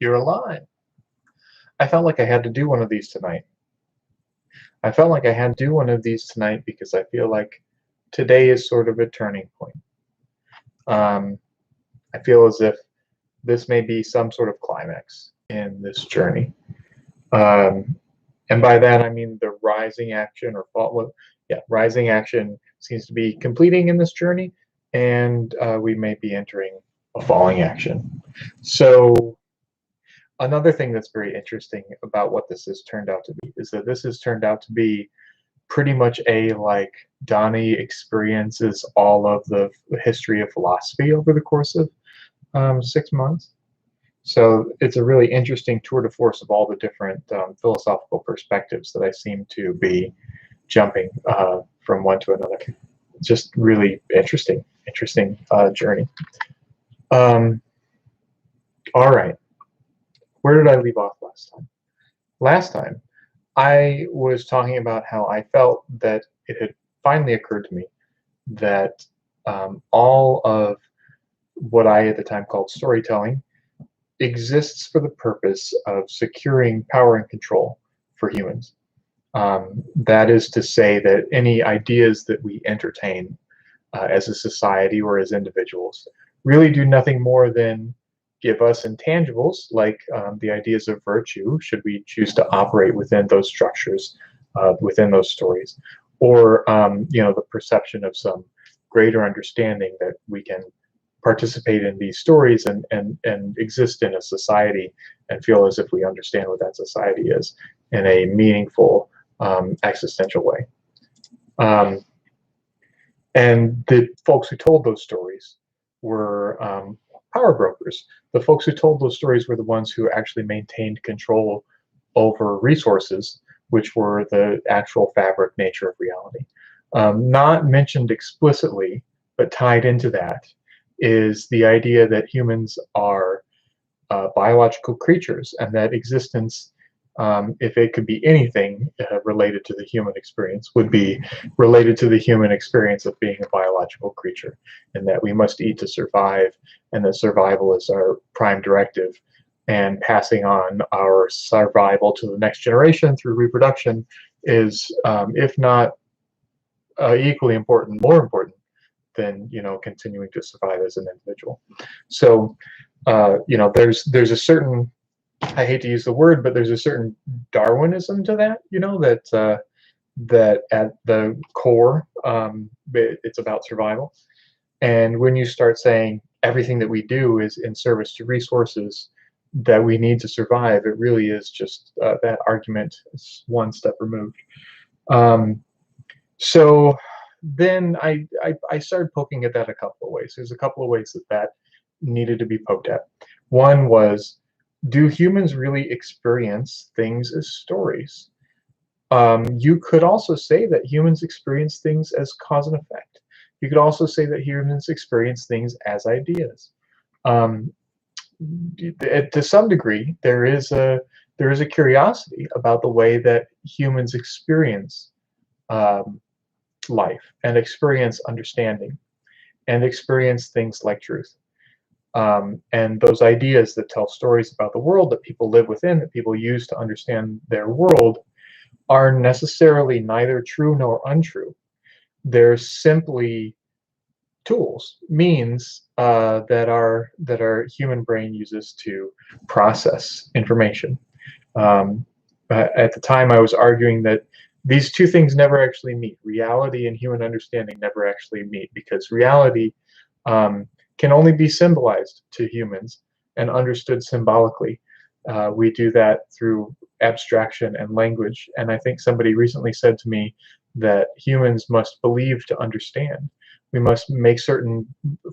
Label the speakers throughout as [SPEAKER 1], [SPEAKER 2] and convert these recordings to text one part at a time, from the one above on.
[SPEAKER 1] You're alive. I felt like I had to do one of these tonight. I felt like I had to do one of these tonight because I feel like today is sort of a turning point. Um, I feel as if this may be some sort of climax in this journey. Um, and by that I mean the rising action or fall. Well, yeah, rising action seems to be completing in this journey, and we may be entering a falling action. So another thing that's very interesting about what this has turned out to be is that this has turned out to be pretty much a like Donnie experiences all of the history of philosophy over the course of 6 months. So it's a really interesting tour de force of all the different philosophical perspectives that I seem to be jumping from one to another. It's just really interesting journey. Um, all right, where did I leave off last time? Last time, I was talking about how I felt that it had finally occurred to me that all of what I at the time called storytelling exists for the purpose of securing power and control for humans. That is to say that any ideas that we entertain as a society or as individuals really do nothing more than give us intangibles like the ideas of virtue, should we choose to operate within those structures, within those stories, or the perception of some greater understanding that we can participate in these stories and exist in a society and feel as if we understand what that society is in a meaningful existential way. Um, and the folks who told those stories were power brokers. The folks who told those stories were the ones who actually maintained control over resources, which were the actual fabric nature of reality. Not mentioned explicitly, but tied into that is the idea that humans are biological creatures and that existence, if it could be anything related to the human experience, would be related to the human experience of being a biological creature, and that we must eat to survive, and that survival is our prime directive, and passing on our survival to the next generation through reproduction is, if not equally important, more important than continuing to survive as an individual. So there's a certain, I hate to use the word, but there's a certain Darwinism to that, that at the core, it's about survival. And when you start saying everything that we do is in service to resources that we need to survive, it really is just that argument is one step removed. So then I started poking at that a couple of ways. There's a couple of ways that needed to be poked at. One was, do humans really experience things as stories? You could also say that humans experience things as cause and effect. You could also say that humans experience things as ideas. Um, to some degree, there is a curiosity about the way that humans experience um, life and experience understanding and experience things like truth. And those ideas that tell stories about the world that people live within, that people use to understand their world, are necessarily neither true nor untrue. They're simply tools, means that our human brain uses to process information. At the time, I was arguing that these two things never actually meet. Reality and human understanding never actually meet, because reality can only be symbolized to humans and understood symbolically. We do that through abstraction and language. And I think somebody recently said to me that humans must believe to understand. We must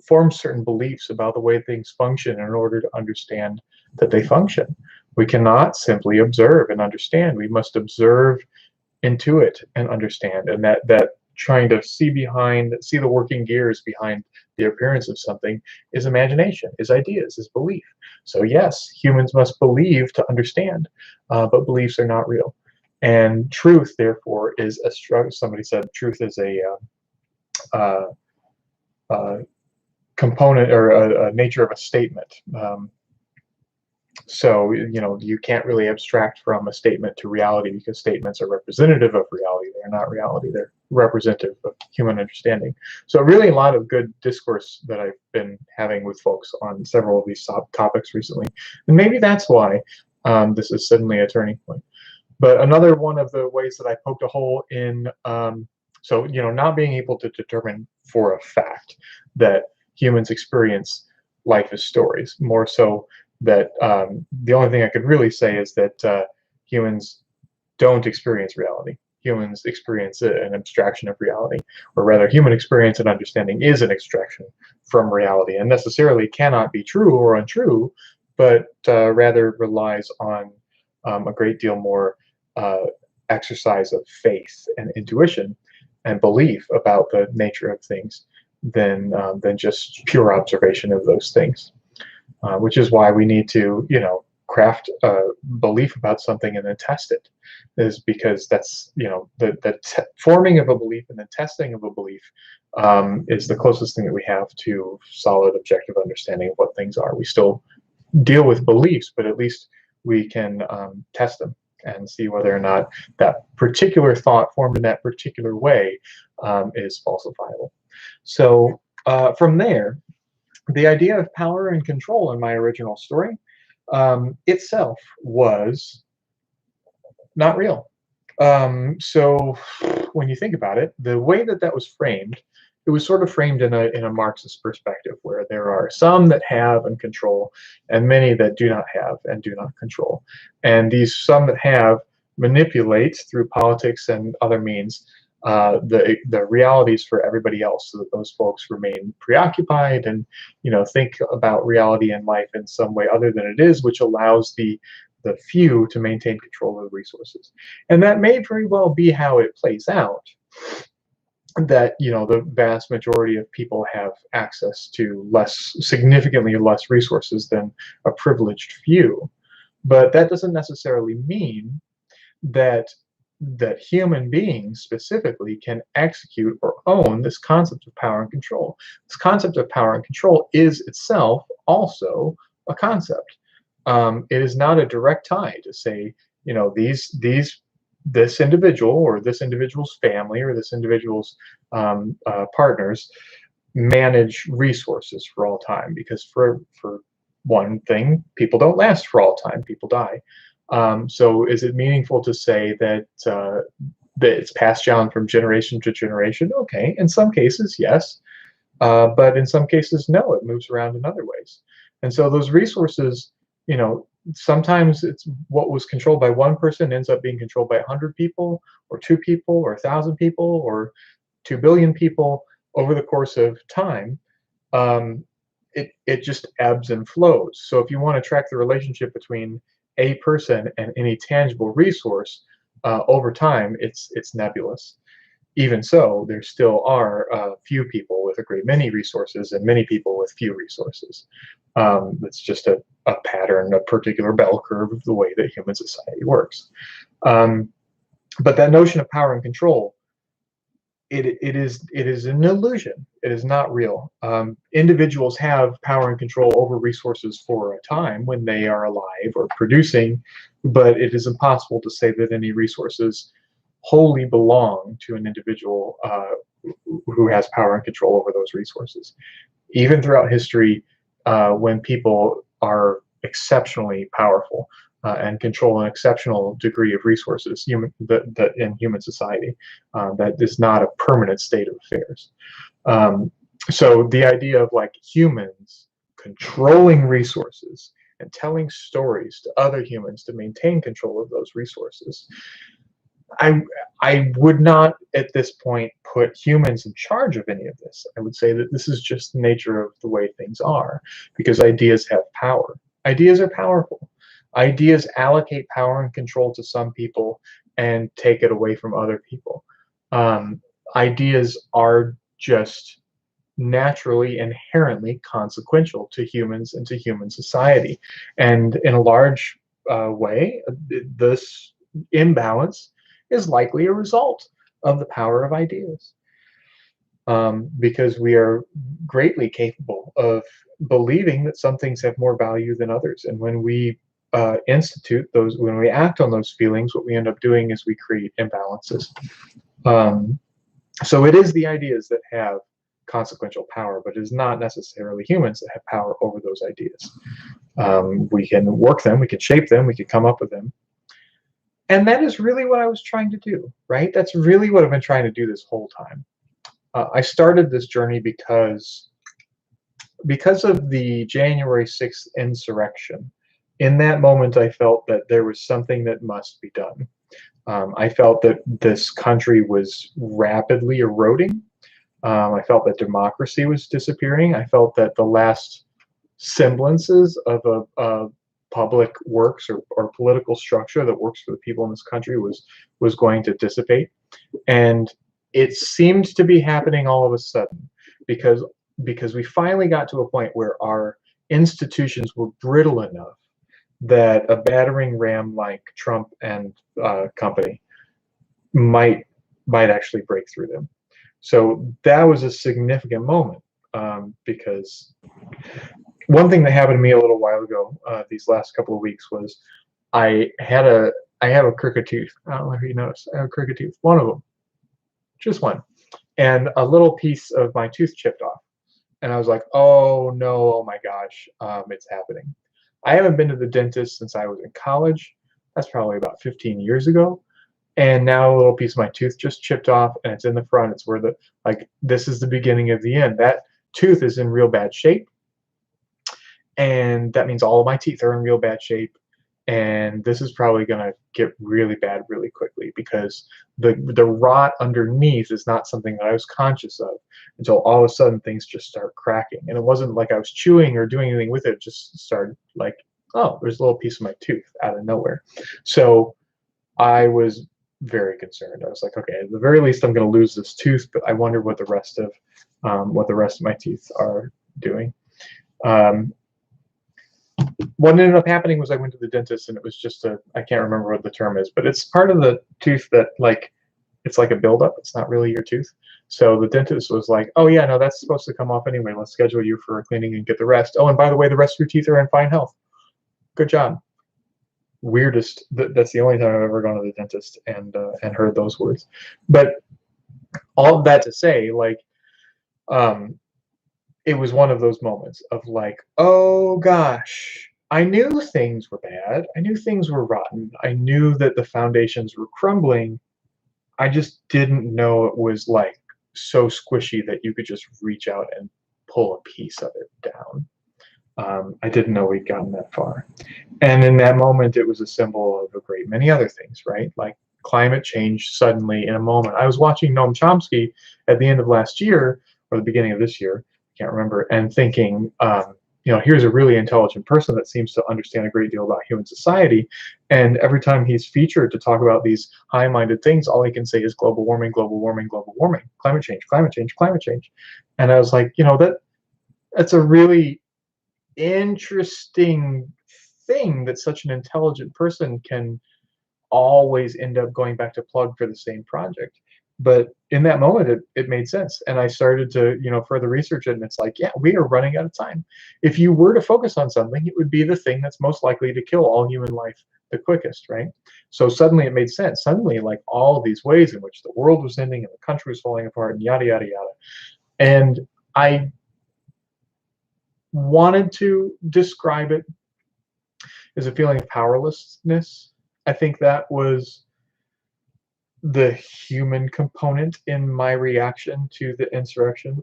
[SPEAKER 1] form certain beliefs about the way things function in order to understand that they function. We cannot simply observe and understand. We must observe, intuit, and understand. And that trying to see the working gears behind the appearance of something is imagination, is ideas, is belief. So yes, humans must believe to understand, but beliefs are not real. And truth, therefore, is a struggle. Somebody said truth is uh, uh, component or a nature of a statement. So, you can't really abstract from a statement to reality because statements are representative of reality. They're not reality, they're representative of human understanding. So, really, a lot of good discourse that I've been having with folks on several of these topics recently. And maybe that's why this is suddenly a turning point. But another one of the ways that I poked a hole in, so, not being able to determine for a fact that humans experience life as stories, more so that the only thing I could really say is that humans don't experience reality. Humans experience an abstraction of reality, or rather, human experience and understanding is an abstraction from reality, and necessarily cannot be true or untrue, but rather relies on a great deal more uh, exercise of faith and intuition and belief about the nature of things than just pure observation of those things. Which is why we need to, craft a belief about something and then test it. Is because that's, the forming of a belief and the testing of a belief is the closest thing that we have to solid objective understanding of what things are. We still deal with beliefs, but at least we can test them and see whether or not that particular thought formed in that particular way is falsifiable. So from there, the idea of power and control in my original story itself was not real. So when you think about it, the way that that was framed, it was sort of framed in a Marxist perspective, where there are some that have and control, and many that do not have and do not control. And these some that have manipulate through politics and other means the realities for everybody else, so that those folks remain preoccupied and think about reality and life in some way other than it is, which allows the few to maintain control of the resources. And that may very well be how it plays out, that the vast majority of people have access to significantly less resources than a privileged few. But that doesn't necessarily mean that human beings specifically can execute or own this concept of power and control. This concept of power and control is itself also a concept. It is not a direct tie to say, this individual or this individual's family or this individual's partners manage resources for all time, because for one thing, people don't last for all time. People die. So is it meaningful to say that it's passed down from generation to generation? Okay, in some cases, yes, but in some cases, no. It moves around in other ways, and so those resources, sometimes it's what was controlled by one person ends up being controlled by 100 people, or 2 people, or 1,000 people, or 2 billion people over the course of time. Um, it just ebbs and flows. So if you want to track the relationship between a person and any tangible resource over time, it's nebulous. Even so, there still are few people with a great many resources and many people with few resources. It's just a pattern, a particular bell curve of the way that human society works. Um, but that notion of power and control, it is an illusion. It is not real. Individuals have power and control over resources for a time when they are alive or producing, but it is impossible to say that any resources wholly belong to an individual who has power and control over those resources. Even throughout history, when people are exceptionally powerful and control an exceptional degree of resources that in human society, that is not a permanent state of affairs. So the idea of like humans controlling resources and telling stories to other humans to maintain control of those resources, I would not at this point put humans in charge of any of this. I would say that this is just the nature of the way things are, because ideas have power. Ideas are powerful. Ideas allocate power and control to some people and take it away from other people. Um, Ideas are just naturally, inherently consequential to humans and to human society. And in a large way, this imbalance is likely a result of the power of ideas. Because we are greatly capable of believing that some things have more value than others. And when we institute those, when we act on those feelings, what we end up doing is we create imbalances. Um, so it is the ideas that have consequential power, but it is not necessarily humans that have power over those ideas. We can work them, we can shape them, we can come up with them. And that is really what I was trying to do, right? That's really what I've been trying to do this whole time. I started this journey because of the January 6th insurrection. In that moment, I felt that there was something that must be done. I felt that this country was rapidly eroding. I felt that democracy was disappearing. I felt that the last semblances of a public works or political structure that works for the people in this country was going to dissipate. And it seemed to be happening all of a sudden because we finally got to a point where our institutions were brittle enough that a battering ram like Trump and company might actually break through them. So that was a significant moment, because one thing that happened to me a little while ago, these last couple of weeks, was I have a crooked tooth. I don't know if you noticed. I have a crooked tooth. One of them, just one, and a little piece of my tooth chipped off. And I was like, oh no, oh my gosh, it's happening. I haven't been to the dentist since I was in college. That's probably about 15 years ago. And now a little piece of my tooth just chipped off, and it's in the front. It's where this is the beginning of the end. That tooth is in real bad shape, and that means all of my teeth are in real bad shape. And this is probably going to get really bad really quickly, because the rot underneath is not something that I was conscious of until all of a sudden things just start cracking. And it wasn't like I was chewing or doing anything with it. It just started like, oh, there's a little piece of my tooth out of nowhere. So I was very concerned. I was like, okay, at the very least, I'm going to lose this tooth, but I wonder what the rest of my teeth are doing. What ended up happening was I went to the dentist, and it was just I can't remember what the term is, but it's part of the tooth that it's like a buildup. It's not really your tooth. So the dentist was like, oh yeah, no, that's supposed to come off anyway. Let's schedule you for a cleaning and get the rest. Oh, and by the way, the rest of your teeth are in fine health. Good job. Weirdest. That's the only time I've ever gone to the dentist and heard those words. But all of that to say, it was one of those moments of like, oh gosh, I knew things were bad. I knew things were rotten. I knew that the foundations were crumbling. I just didn't know it was like so squishy that you could just reach out and pull a piece of it down. I didn't know we'd gotten that far. And in that moment, it was a symbol of a great many other things, right? Like climate change suddenly in a moment. I was watching Noam Chomsky at the end of last year or the beginning of this year, can't remember, and thinking, here's a really intelligent person that seems to understand a great deal about human society. And every time he's featured to talk about these high-minded things, all he can say is global warming, global warming, global warming, climate change, climate change, climate change. And I was like, that's a really interesting thing that such an intelligent person can always end up going back to plug for the same project. But in that moment, it made sense. And I started to, further research it. And it's like, yeah, we are running out of time. If you were to focus on something, it would be the thing that's most likely to kill all human life the quickest, right? So suddenly it made sense. Suddenly, like all of these ways in which the world was ending and the country was falling apart and yada, yada, yada. And I wanted to describe it as a feeling of powerlessness. I think that was the human component in my reaction to the insurrection,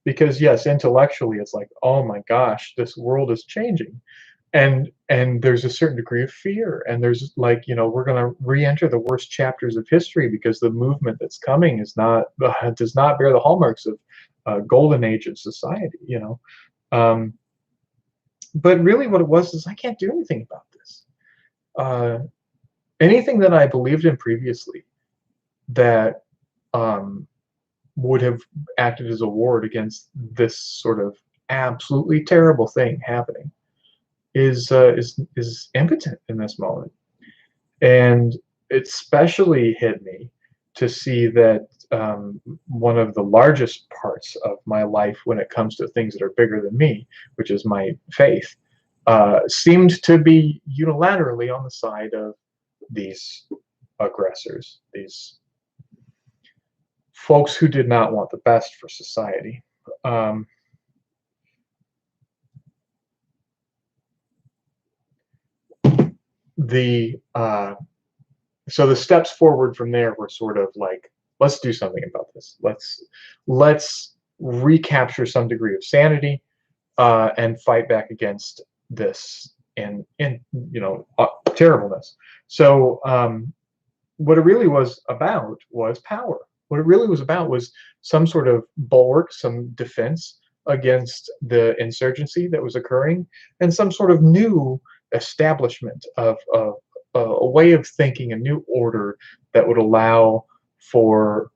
[SPEAKER 1] because yes, intellectually it's like, oh my gosh, this world is changing, and there's a certain degree of fear, and there's like, we're going to re-enter the worst chapters of history because the movement that's coming is not does not bear the hallmarks of golden age of society, but really what it was is I can't do anything about this. Anything that I believed in previously that would have acted as a ward against this sort of absolutely terrible thing happening is impotent in this moment. And it especially hit me to see that one of the largest parts of my life when it comes to things that are bigger than me, which is my faith, seemed to be unilaterally on the side of these aggressors, these folks who did not want the best for society. Um, the so the steps forward from there were sort of like, let's do something about this. Let's recapture some degree of sanity, and fight back against this and terribleness. So what it really was about was power. What it really was about was some sort of bulwark, some defense against the insurgency that was occurring, and some sort of new establishment of a way of thinking, a new order that would allow for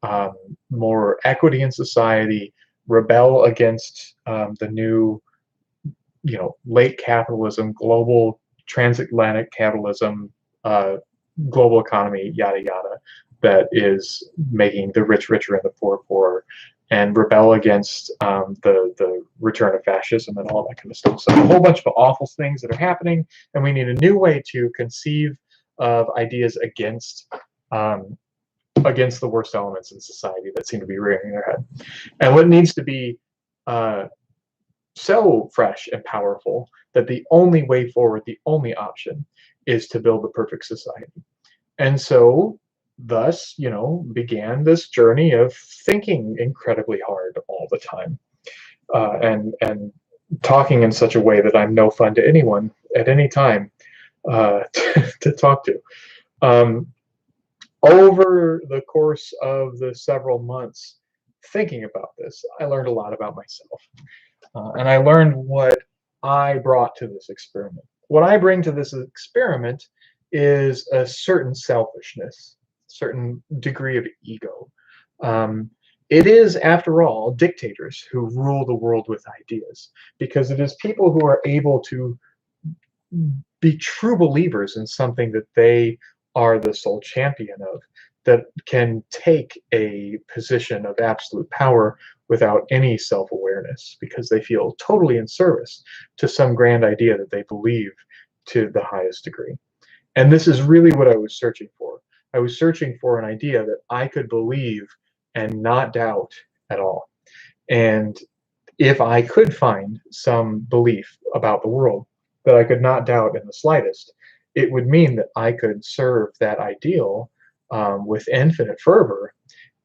[SPEAKER 1] more equity in society, rebel against the new, late capitalism, global transatlantic capitalism, global economy, yada yada, that is making the rich richer and the poor poorer, and rebel against the return of fascism and all that kind of stuff. So a whole bunch of awful things that are happening, and we need a new way to conceive of ideas against the worst elements in society that seem to be rearing their head. And what needs to be so fresh and powerful that the only way forward, the only option, is to build the perfect society. And so, thus, began this journey of thinking incredibly hard all the time, and talking in such a way that I'm no fun to anyone at any time to talk to. Over the course of the several months thinking about this, I learned a lot about myself. And I learned what I brought to this experiment. What I bring to this experiment is a certain selfishness, certain degree of ego. It is, after all, dictators who rule the world with ideas, because it is people who are able to be true believers in something that they are the sole champion of, that can take a position of absolute power without any self-awareness, because they feel totally in service to some grand idea that they believe to the highest degree. And this is really what I was searching for. I was searching for an idea that I could believe and not doubt at all. And if I could find some belief about the world that I could not doubt in the slightest, it would mean that I could serve that ideal with infinite fervor,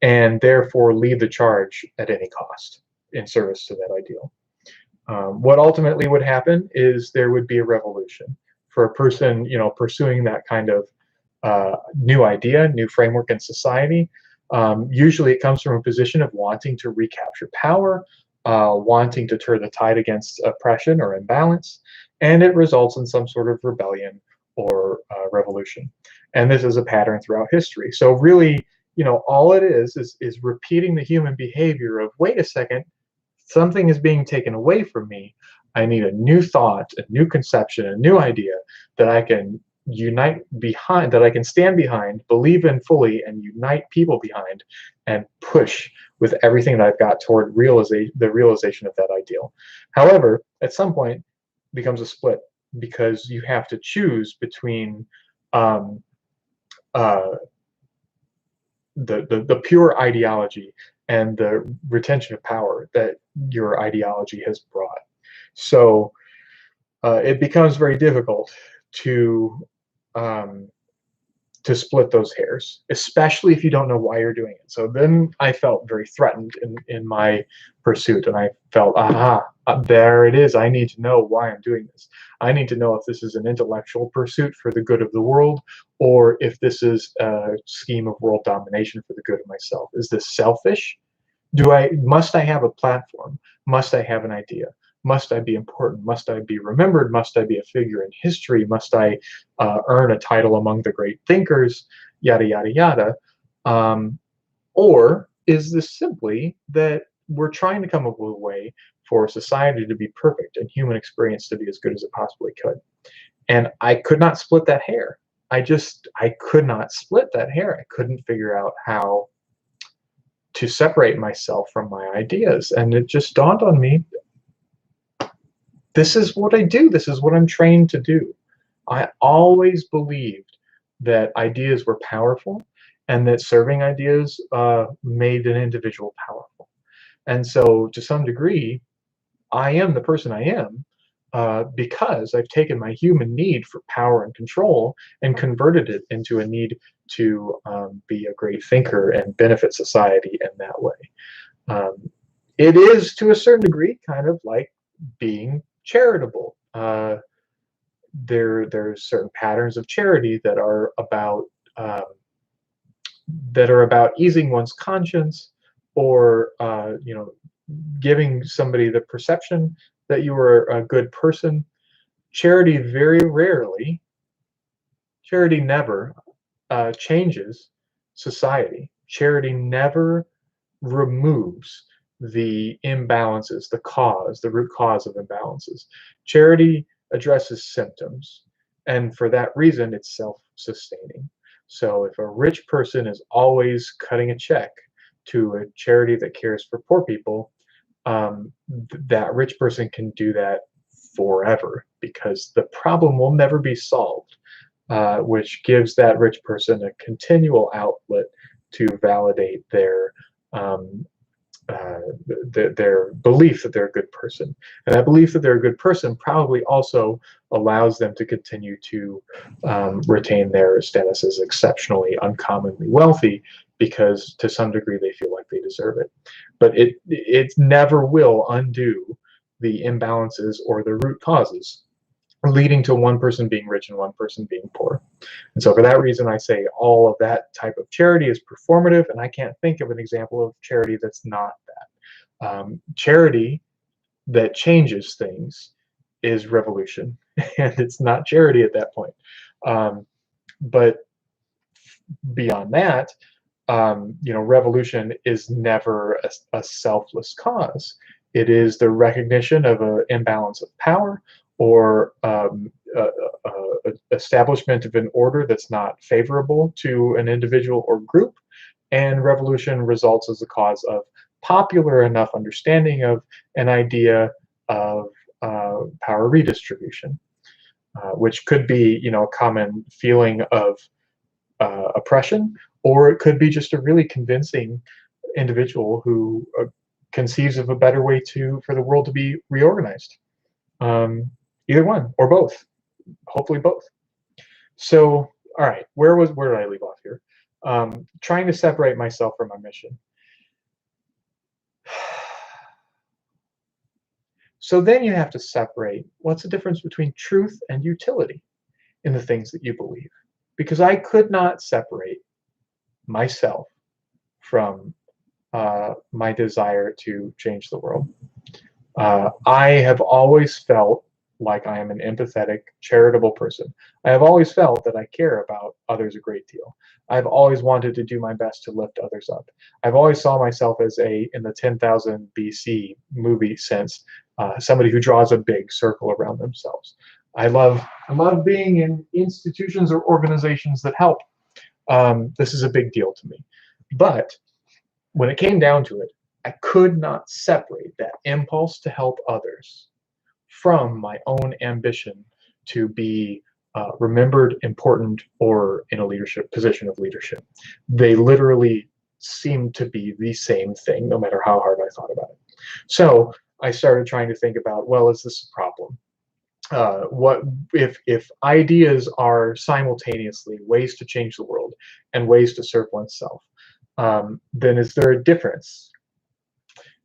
[SPEAKER 1] and therefore lead the charge at any cost in service to that ideal. What ultimately would happen is there would be a revolution for a person, pursuing that kind of new idea, new framework in society. Usually, it comes from a position of wanting to recapture power, wanting to turn the tide against oppression or imbalance, and it results in some sort of rebellion or revolution. And this is a pattern throughout history. So really, all it is repeating the human behavior of, wait a second, something is being taken away from me. I need a new thought, a new conception, a new idea that I can unite behind, that I can stand behind, believe in fully, and unite people behind, and push with everything that I've got toward the realization of that ideal. However, at some point, it becomes a split, because you have to choose between the pure ideology and the retention of power that your ideology has brought. So it becomes very difficult to split those hairs, especially if you don't know why you're doing it. So then I felt very threatened in my pursuit, and I felt, aha, there it is. I need to know why I'm doing this. I need to know if this is an intellectual pursuit for the good of the world, or if this is a scheme of world domination for the good of myself. Is this selfish? Must I have a platform? Must I have an idea? Must I be important? Must I be remembered? Must I be a figure in history? Must I earn a title among the great thinkers? Yada, yada, yada. Or is this simply that we're trying to come up with a way for society to be perfect and human experience to be as good as it possibly could? And I could not split that hair. I could not split that hair. I couldn't figure out how to separate myself from my ideas. And it just dawned on me, this is what I do. This is what I'm trained to do. I always believed that ideas were powerful and that serving ideas made an individual powerful. And so, to some degree, I am the person I am because I've taken my human need for power and control and converted it into a need to be a great thinker and benefit society in that way. It is, to a certain degree, kind of like being charitable. There's certain patterns of charity um, that are about easing one's conscience, or giving somebody the perception that you are a good person. Charity very rarely, charity never changes society. Charity never removes the imbalances, the root cause of imbalances. Charity addresses symptoms, and for that reason, it's self-sustaining. So if a rich person is always cutting a check to a charity that cares for poor people, that rich person can do that forever because the problem will never be solved, which gives that rich person a continual outlet to validate um, their belief that they're a good person. And that belief that they're a good person probably also allows them to continue to retain their status as exceptionally, uncommonly wealthy, because to some degree they feel like they deserve it. But it never will undo the imbalances or the root causes leading to one person being rich and one person being poor. And so for that reason, I say all of that type of charity is performative, and I can't think of an example of charity that's not that. Charity that changes things is revolution, and it's not charity at that point. But beyond that, revolution is never a selfless cause. It is the recognition of an imbalance of power, or establishment of an order that's not favorable to an individual or group. And revolution results as a cause of popular enough understanding of an idea of power redistribution, which could be, a common feeling of oppression, or it could be just a really convincing individual who conceives of a better way for the world to be reorganized. Either one or both, hopefully both. So, all right, where did I leave off here? Trying to separate myself from my mission. So then you have to separate what's the difference between truth and utility in the things that you believe. Because I could not separate myself from my desire to change the world. I have always felt like I am an empathetic, charitable person. I have always felt that I care about others a great deal. I've always wanted to do my best to lift others up. I've always saw myself as in the 10,000 BC movie sense, somebody who draws a big circle around themselves. I love being in institutions or organizations that help. This is a big deal to me. But when it came down to it, I could not separate that impulse to help others from my own ambition to be remembered, important, or in a position of leadership. They literally seem to be the same thing, no matter how hard I thought about it. So I started trying to think about, well, is this a problem? What if ideas are simultaneously ways to change the world and ways to serve oneself? Then is there a difference?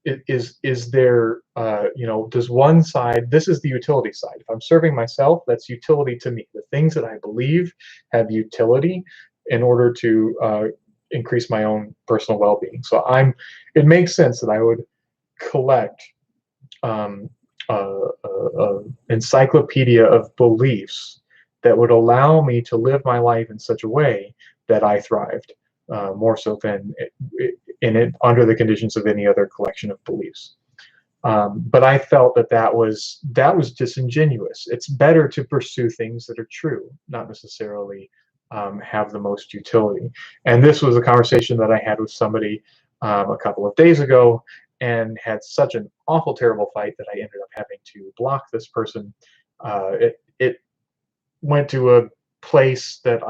[SPEAKER 1] Is there, does one side, this is the utility side. If I'm serving myself, that's utility to me. The things that I believe have utility in order to increase my own personal well-being. So it makes sense that I would collect encyclopedia of beliefs that would allow me to live my life in such a way that I thrived, more so than under the conditions of any other collection of beliefs. But I felt that was disingenuous. It's better to pursue things that are true, not necessarily have the most utility. And this was a conversation that I had with somebody a couple of days ago, and had such an awful, terrible fight that I ended up having to block this person. It went to a place that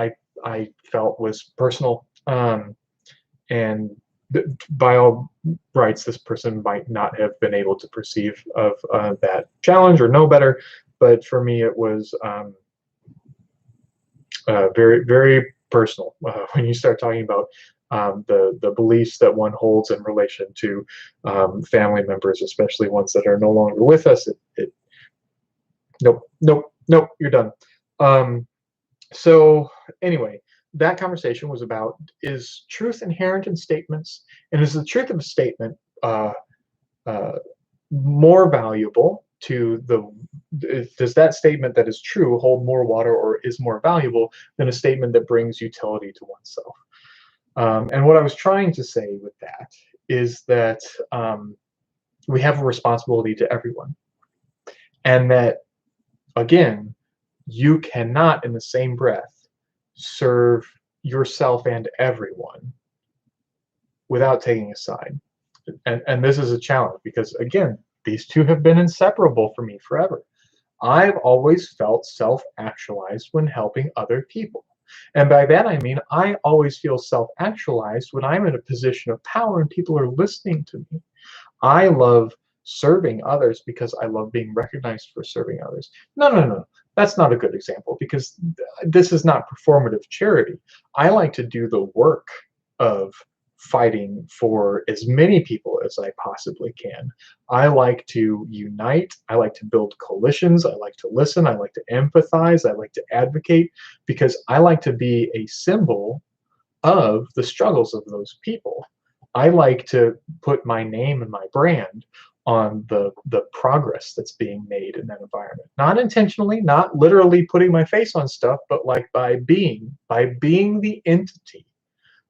[SPEAKER 1] I felt was personal, and by all rights, this person might not have been able to perceive of that challenge or know better, but for me, it was very, very personal when you start talking about the beliefs that one holds in relation to family members, especially ones that are no longer with us. Nope, nope, nope, you're done. So anyway, that conversation was about, is truth inherent in statements, and is the truth of a statement uh, more valuable to does that statement that is true hold more water or is more valuable than a statement that brings utility to oneself? And what I was trying to say with that is that we have a responsibility to everyone, and that, again, you cannot in the same breath serve yourself and everyone without taking a side. And this is a challenge because, again, these two have been inseparable for me forever. I've always felt self-actualized when helping other people. And by that I mean I always feel self-actualized when I'm in a position of power and people are listening to me. I love serving others because I love being recognized for serving others. No, no, no. That's not a good example because this is not performative charity. I like to do the work of fighting for as many people as I possibly can. I like to unite. I like to build coalitions. I like to listen. I like to empathize. I like to advocate because I like to be a symbol of the struggles of those people. I like to put my name and my brand on the progress that's being made in that environment. Not intentionally, not literally putting my face on stuff, but like by being the entity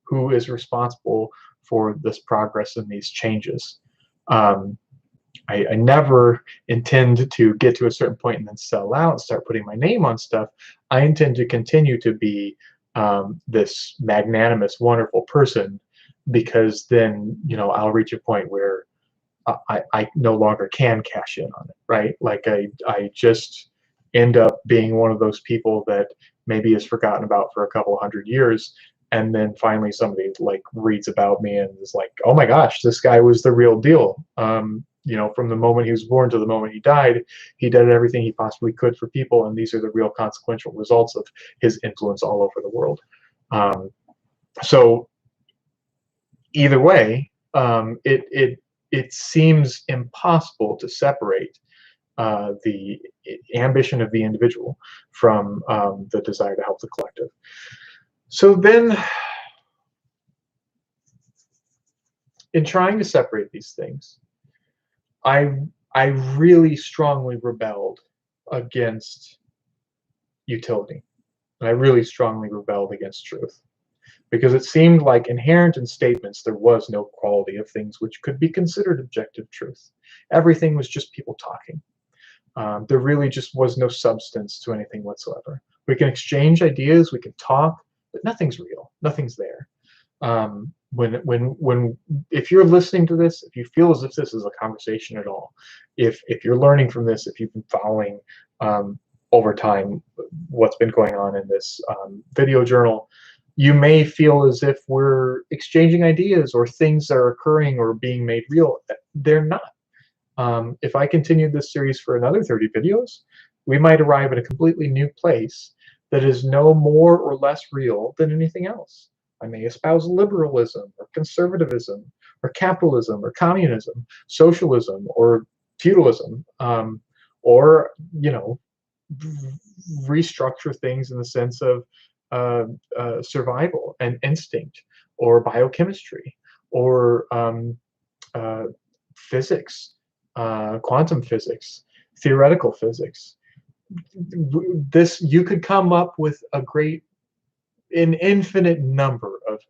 [SPEAKER 1] who is responsible for this progress and these changes. Um, I never intend to get to a certain point and then sell out and start putting my name on stuff. I intend to continue to be this magnanimous, wonderful person, because then, I'll reach a point where I no longer can cash in on it, right? Like I just end up being one of those people that maybe is forgotten about for a couple hundred years, and then finally somebody like reads about me and is like, oh my gosh, this guy was the real deal. From the moment he was born to the moment he died, he did everything he possibly could for people, and these are the real consequential results of his influence all over the world. So either way, it seems impossible to separate the ambition of the individual from the desire to help the collective. So then, in trying to separate these things, I really strongly rebelled against utility. And I really strongly rebelled against truth, because it seemed like inherent in statements there was no quality of things which could be considered objective truth. Everything was just people talking. There really just was no substance to anything whatsoever. We can exchange ideas, we can talk, but nothing's real. Nothing's there. If you're listening to this, if you feel as if this is a conversation at all, if you're learning from this, if you've been following over time what's been going on in this video journal, you may feel as if we're exchanging ideas or things that are occurring or being made real. They're not. If I continued this series for another 30 videos, we might arrive at a completely new place that is no more or less real than anything else. I may espouse liberalism or conservatism or capitalism or communism, socialism or feudalism, or restructure things in the sense of survival and instinct, or biochemistry, or physics, quantum physics, theoretical physics. You could come up with an infinite number of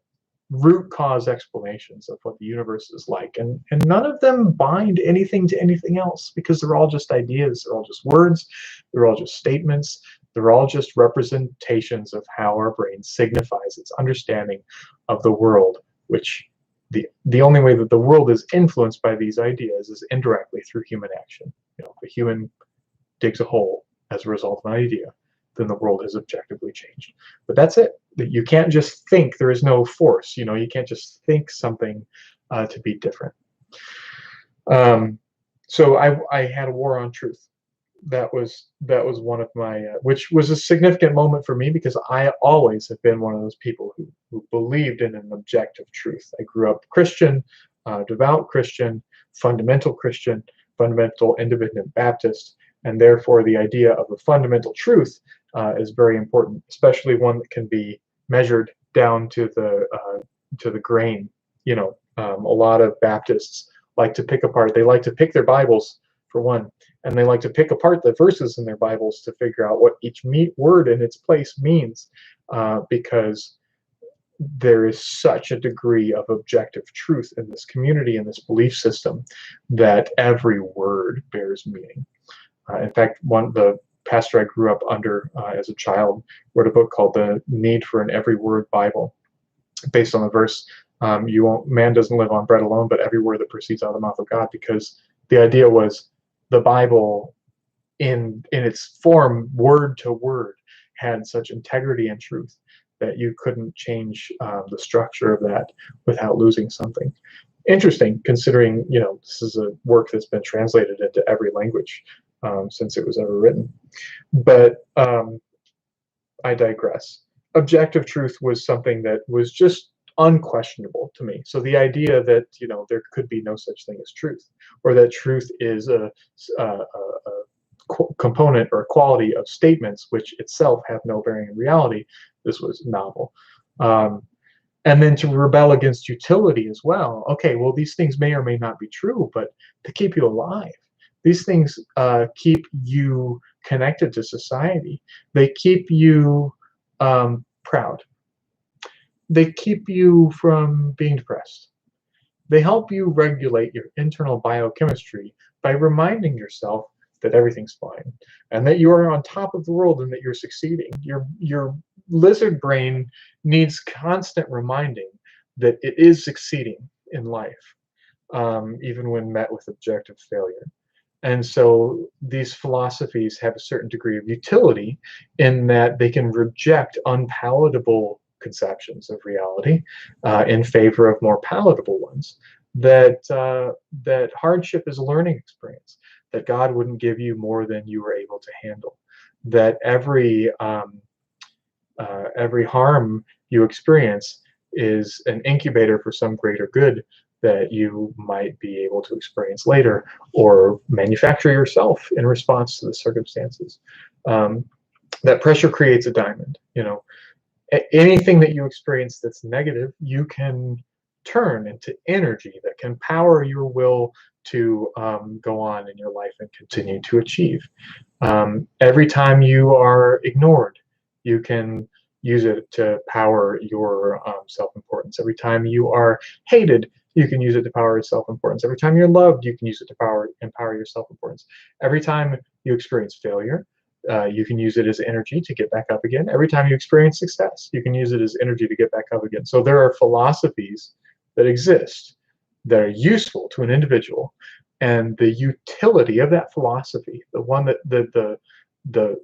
[SPEAKER 1] root cause explanations of what the universe is like, and none of them bind anything to anything else, because they're all just ideas, they're all just words, they're all just statements, they're all just representations of how our brain signifies its understanding of the world, which the only way that the world is influenced by these ideas is indirectly through human action. You know, if a human digs a hole as a result of an idea, then the world has objectively changed. But that's it. You can't just think. There is no force. You know, you can't just think something to be different. So I had a war on truth. That was one of my which was a significant moment for me, because I always have been one of those people who believed in an objective truth. I grew up Christian, devout Christian, fundamental independent Baptist, and therefore the idea of a fundamental truth is very important, especially one that can be measured down to the grain. You know, a lot of Baptists like to pick apart. They like to pick their Bibles, for one, and they like to pick apart the verses in their Bibles to figure out what each word in its place means, because there is such a degree of objective truth in this community, in this belief system, that every word bears meaning. In fact, the pastor I grew up under as a child wrote a book called The Need for an Every Word Bible, based on the verse, man doesn't live on bread alone, but every word that proceeds out of the mouth of God, because the idea was the Bible in its form, word to word, had such integrity and truth that you couldn't change the structure of that without losing something. Interesting, considering, you know, this is a work that's been translated into every language since it was ever written. But I digress. Objective truth was something that was just unquestionable to me. So the idea that, you know, there could be no such thing as truth, or that truth is a component or quality of statements which itself have no bearing in reality, this was novel. And then to rebel against utility as well. Okay, well, these things may or may not be true, but to keep you alive. These things keep you connected to society. They keep you proud. They keep you from being depressed. They help you regulate your internal biochemistry by reminding yourself that everything's fine, and that you are on top of the world, and that you're succeeding. Your lizard brain needs constant reminding that it is succeeding in life, even when met with objective failure. And so these philosophies have a certain degree of utility in that they can reject unpalatable conceptions of reality in favor of more palatable ones. That hardship is a learning experience. That God wouldn't give you more than you were able to handle. That every harm you experience is an incubator for some greater good that you might be able to experience later, or manufacture yourself in response to the circumstances. That pressure creates a diamond. You know, anything that you experience that's negative, you can turn into energy that can power your will to go on in your life and continue to achieve. Every time you are ignored, you can use it to power your self-importance. Every time you are hated, you can use it to power your self-importance. Every time you're loved, you can use it to empower your self-importance. Every time you experience failure, you can use it as energy to get back up again. Every time you experience success, you can use it as energy to get back up again. So there are philosophies that exist that are useful to an individual, and the utility of that philosophy, the one that the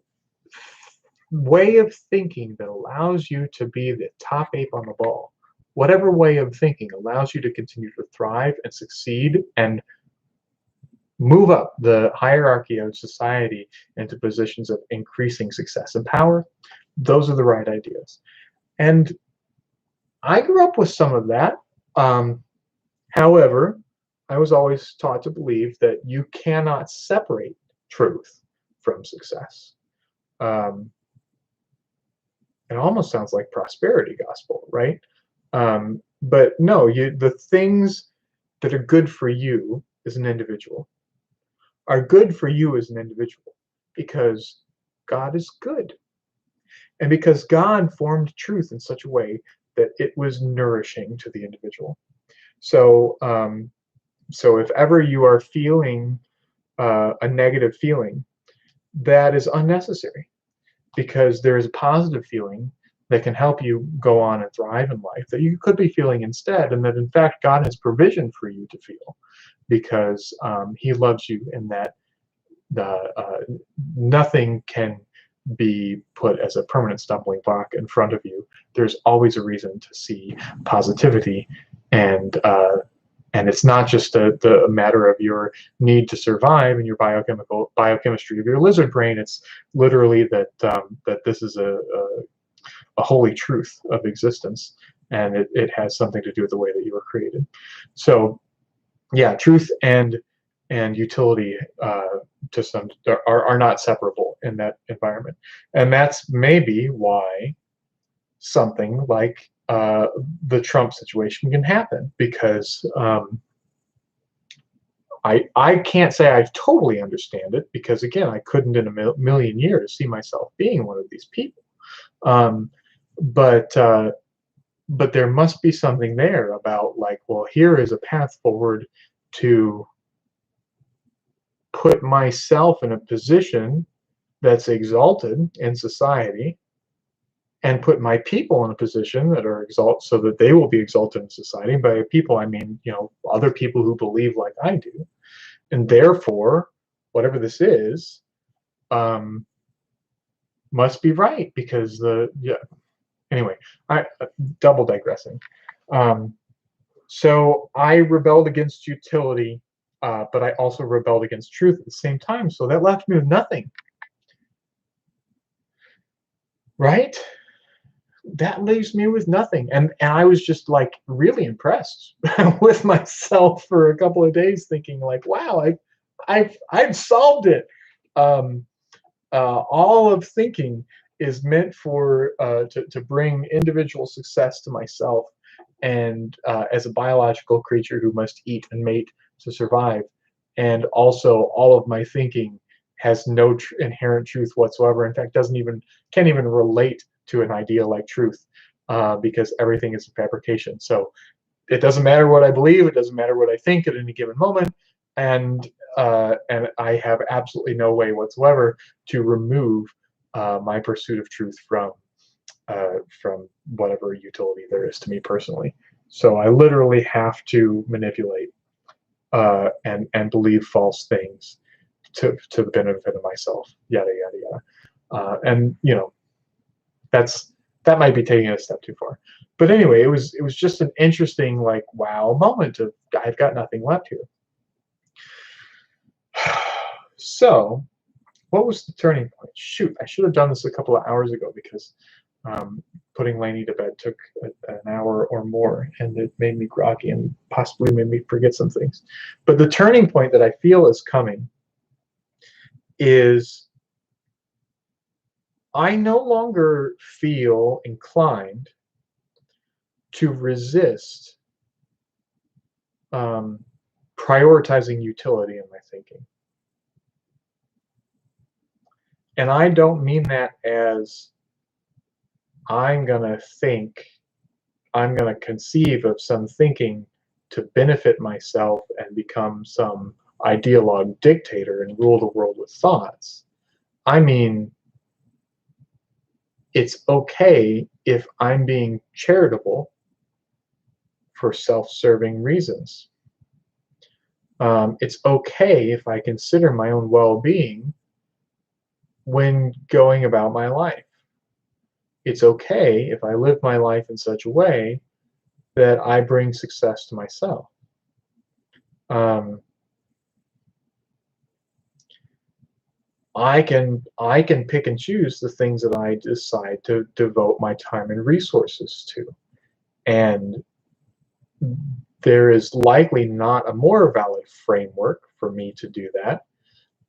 [SPEAKER 1] way of thinking that allows you to be the top ape on the ball, whatever way of thinking allows you to continue to thrive and succeed and move up the hierarchy of society into positions of increasing success and power, those are the right ideas. And I grew up with some of that. However, I was always taught to believe that you cannot separate truth from success. It almost sounds like prosperity gospel, right? But no, the things that are good for you as an individual are good for you as an individual because God is good. And because God formed truth in such a way that it was nourishing to the individual. So, so if ever you are feeling a negative feeling, that is unnecessary, because there is a positive feeling that can help you go on and thrive in life that you could be feeling instead, and that in fact God has provision for you to feel because He loves you, and that the nothing can be put as a permanent stumbling block in front of you. There's always a reason to see positivity, and it's not just the matter of your need to survive and your biochemistry of your lizard brain. It's literally that that this is a holy truth of existence, and it has something to do with the way that you were created. So yeah, truth and utility to some are not separable in that environment, and that's maybe why something like the Trump situation can happen, because I can't say I totally understand it, because again, I couldn't in a million years see myself being one of these people. Um, but but there must be something there about, like, well, here is a path forward to put myself in a position that's exalted in society, and put my people in a position that are exalted so that they will be exalted in society. And by people, I mean, other people who believe like I do. And therefore, whatever this is, um, must be right, because anyway, I double digressing. Um, so I rebelled against utility, but I also rebelled against truth at the same time. So that left me with nothing, right? That leaves me with nothing, and I was just like really impressed with myself for a couple of days, thinking like, wow, I've solved it. Um, all of thinking is meant for to bring individual success to myself, and as a biological creature who must eat and mate to survive. And also, all of my thinking has no inherent truth whatsoever. In fact, can't even relate to an idea like truth, because everything is a fabrication. So it doesn't matter what I believe, it doesn't matter what I think at any given moment, and I have absolutely no way whatsoever to remove my pursuit of truth from whatever utility there is to me personally. So I literally have to manipulate and believe false things to the benefit of myself. Yada yada yada. And that might be taking it a step too far. But anyway, it was just an interesting, like, wow moment of, I've got nothing left here. So what was the turning point? Shoot, I should have done this a couple of hours ago, because putting Lainey to bed took an hour or more, and it made me groggy and possibly made me forget some things. But the turning point that I feel is coming is, I no longer feel inclined to resist prioritizing utility in my thinking. And I don't mean that as I'm going to conceive of some thinking to benefit myself and become some ideologue dictator and rule the world with thoughts. I mean, it's okay if I'm being charitable for self-serving reasons. It's okay if I consider my own well-being when going about my life. It's okay if I live my life in such a way that I bring success to myself. I can pick and choose the things that I decide to devote my time and resources to, and there is likely not a more valid framework for me to do that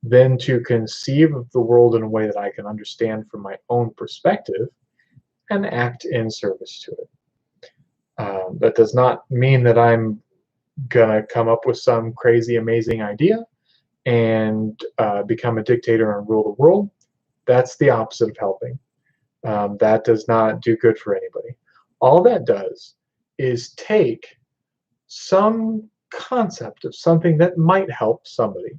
[SPEAKER 1] than to conceive of the world in a way that I can understand from my own perspective and act in service to it. That does not mean that I'm gonna come up with some crazy amazing idea and become a dictator and rule the world. That's the opposite of helping. That does not do good for anybody. All that does is take some concept of something that might help somebody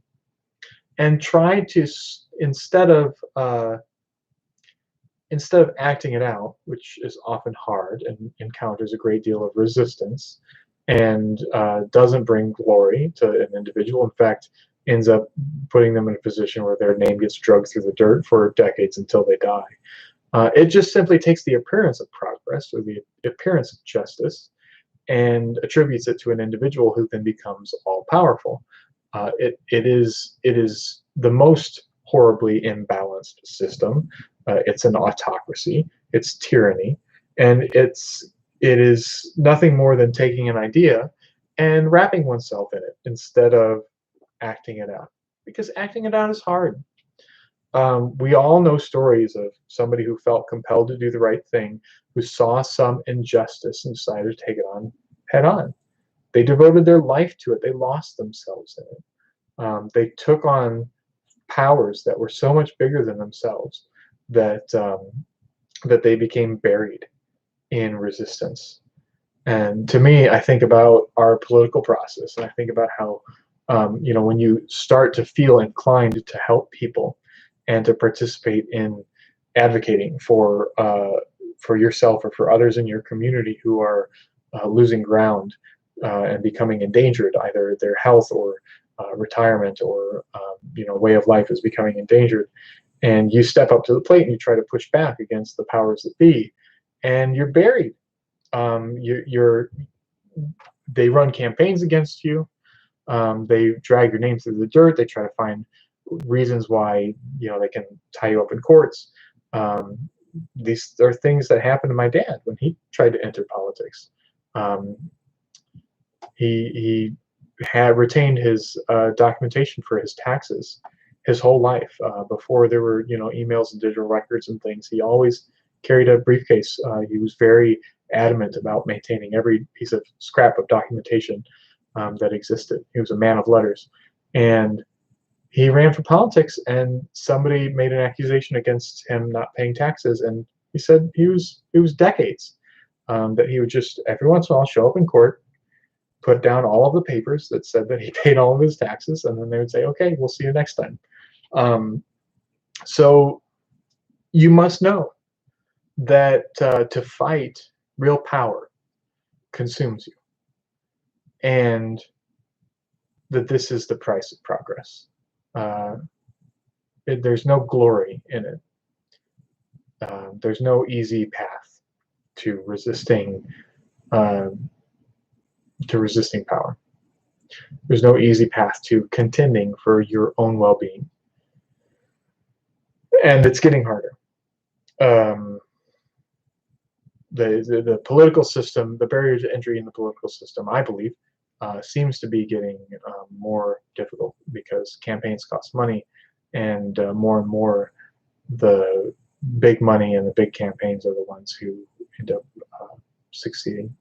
[SPEAKER 1] and try to, instead of instead of acting it out, which is often hard and encounters a great deal of resistance and doesn't bring glory to an individual, in fact, ends up putting them in a position where their name gets dragged through the dirt for decades until they die. It just simply takes the appearance of progress or the appearance of justice and attributes it to an individual who then becomes all powerful. It is the most horribly imbalanced system. It's an autocracy. It's tyranny, and it is nothing more than taking an idea and wrapping oneself in it instead of acting it out. Because acting it out is hard. We all know stories of somebody who felt compelled to do the right thing, who saw some injustice and decided to take it on head on. They devoted their life to it. They lost themselves in it. They took on powers that were so much bigger than themselves that they became buried in resistance. And to me, I think about our political process, and I think about how when you start to feel inclined to help people and to participate in advocating for yourself or for others in your community who are losing ground and becoming endangered, either their health or retirement or way of life is becoming endangered, and you step up to the plate and you try to push back against the powers that be, and you're buried. They run campaigns against you. They drag your name through the dirt. They try to find reasons why they can tie you up in courts. These are things that happened to my dad when he tried to enter politics. He had retained his documentation for his taxes his whole life. Before there were emails and digital records and things, he always carried a briefcase. He was very adamant about maintaining every piece of scrap of documentation that existed. He was a man of letters, and he ran for politics, and somebody made an accusation against him not paying taxes, and he said it was decades that he would just every once in a while show up in court, put down all of the papers that said that he paid all of his taxes, and then they would say, okay, we'll see you next time. So you must know that to fight real power consumes you, and that this is the price of progress. There's no glory in it. There's no easy path to resisting power. There's no easy path to contending for your own well-being, and it's getting harder. The political system, the barrier to entry in the political system, I believe, seems to be getting more difficult because campaigns cost money, and more the big money and the big campaigns are the ones who end up succeeding.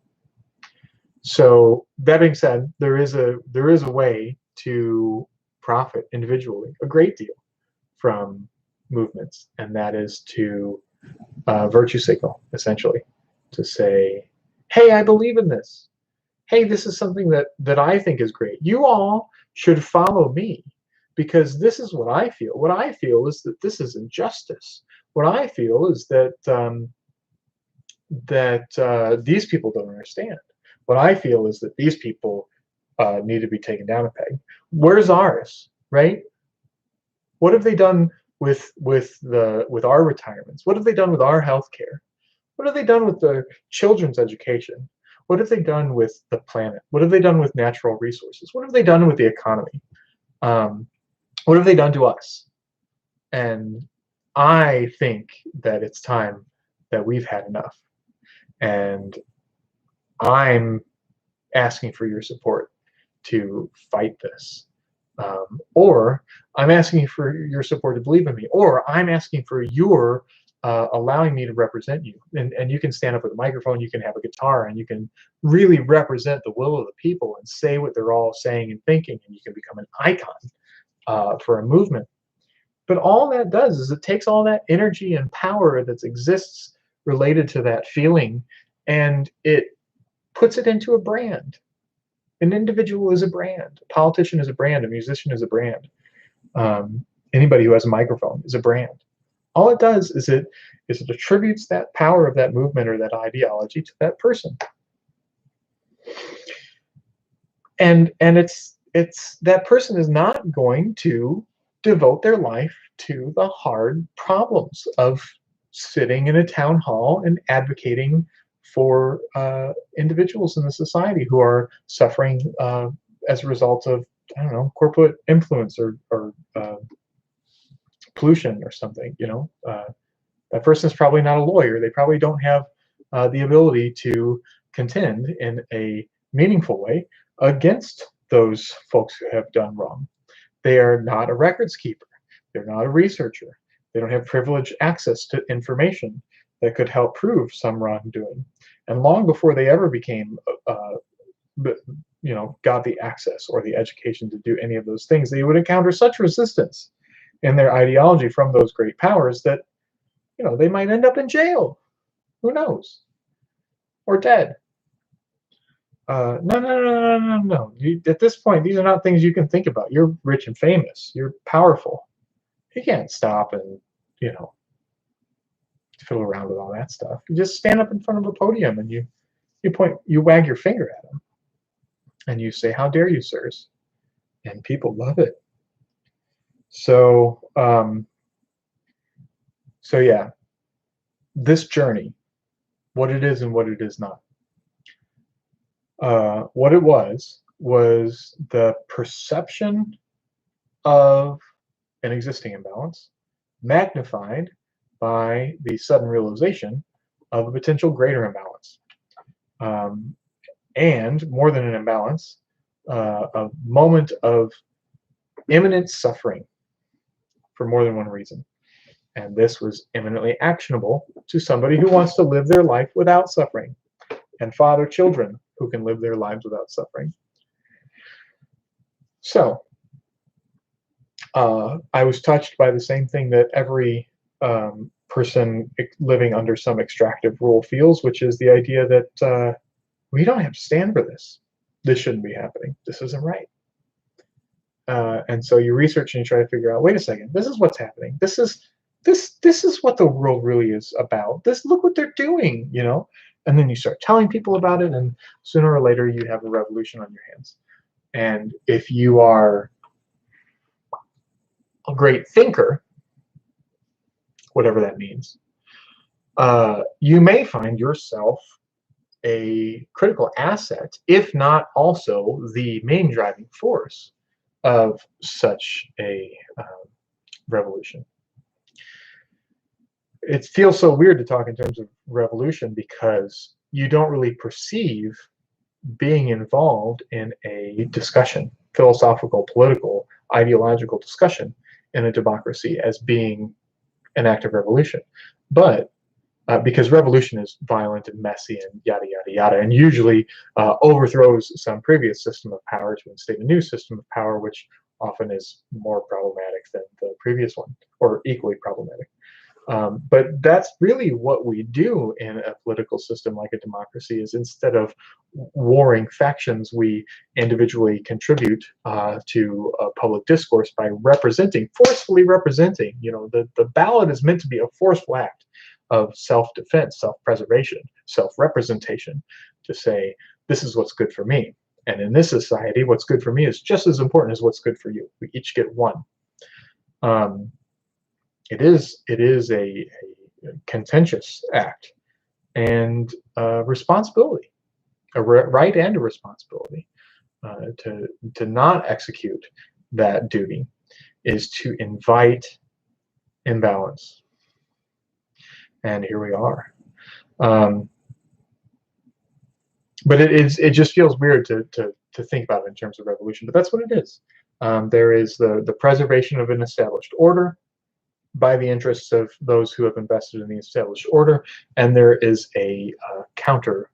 [SPEAKER 1] So that being said, there is a way to profit individually a great deal from movements, and that is to virtue signal, essentially, to say, hey, I believe in this. Hey, this is something that I think is great. You all should follow me because this is what I feel. What I feel is that this is injustice. What I feel is that these people don't understand. What I feel is that these people need to be taken down a peg. Where's ours, right? What have they done with our retirements? What have they done with our health care? What have they done with the children's education? What have they done with the planet? What have they done with natural resources? What have they done with the economy? What have they done to us? And I think that it's time that we've had enough. And I'm asking for your support to fight this. Or I'm asking for your support to believe in me. Or I'm asking for your allowing me to represent you. And you can stand up with a microphone, you can have a guitar, and you can really represent the will of the people and say what they're all saying and thinking, and you can become an icon for a movement. But all that does is it takes all that energy and power that exists related to that feeling, and it puts it into a brand. An individual is a brand. A politician is a brand. A musician is a brand. Anybody who has a microphone is a brand. All it does is it attributes that power of that movement or that ideology to that person. And it's that person is not going to devote their life to the hard problems of sitting in a town hall and advocating for individuals in the society who are suffering as a result of, I don't know, corporate influence or pollution or something. That person is probably not a lawyer. They probably don't have the ability to contend in a meaningful way against those folks who have done wrong. They are not a records keeper. They're not a researcher. They don't have privileged access to information that could help prove some wrongdoing. And long before they ever became, got the access or the education to do any of those things, they would encounter such resistance in their ideology from those great powers that, they might end up in jail. Who knows? Or dead. No. At this point, these are not things you can think about. You're rich and famous. You're powerful. You can't stop and, fiddle around with all that stuff. You just stand up in front of a podium and you wag your finger at them, and you say, "How dare you, sirs?" And people love it. So, yeah, this journey, what it is and what it is not. What it was the perception of an existing imbalance magnified by the sudden realization of a potential greater imbalance. And more than an imbalance, a moment of imminent suffering for more than one reason. And this was eminently actionable to somebody who wants to live their life without suffering and father children who can live their lives without suffering. So, I was touched by the same thing that every person living under some extractive rule feels, which is the idea that we don't have to stand for this. This shouldn't be happening. This isn't right. And so you research and you try to figure out, wait a second, this is what's happening. This is what the world really is about. Look what they're doing, And then you start telling people about it, and sooner or later you have a revolution on your hands. And if you are a great thinker, whatever that means, you may find yourself a critical asset, if not also the main driving force of such a revolution. It feels so weird to talk in terms of revolution because you don't really perceive being involved in a discussion, philosophical, political, ideological discussion in a democracy as being an act of revolution. But because revolution is violent and messy and yada, yada, yada, and usually overthrows some previous system of power to instate a new system of power, which often is more problematic than the previous one, or equally problematic. But that's really what we do in a political system like a democracy, is instead of warring factions, we individually contribute to public discourse by forcefully representing. The ballot is meant to be a forceful act of self-defense, self-preservation, self-representation, to say, this is what's good for me. And in this society, what's good for me is just as important as what's good for you. We each get one. It is a contentious act and responsibility, a right and a responsibility. To not execute that duty is to invite imbalance. And here we are. But it just feels weird to think about it in terms of revolution. But that's what it is. There is the preservation of an established order by the interests of those who have invested in the established order, and there is a counter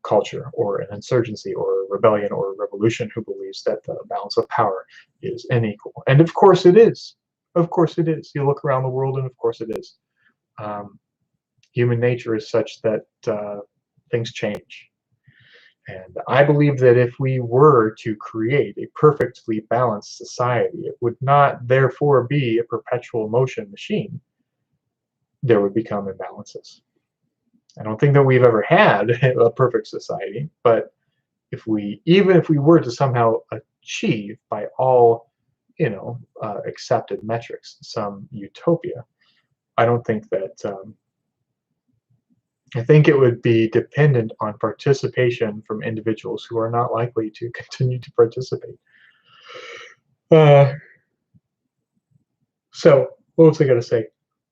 [SPEAKER 1] culture or an insurgency or a rebellion or a revolution who believes that the balance of power is unequal. And of course it is. Of course it is. You look around the world and of course it is. Human nature is such that things change. And I believe that if we were to create a perfectly balanced society, it would not therefore be a perpetual motion machine. there would become imbalances. I don't think that we've ever had a perfect society, but even if we were to somehow achieve by all, accepted metrics some utopia, I don't think that. I think it would be dependent on participation from individuals who are not likely to continue to participate. So what was I going to say?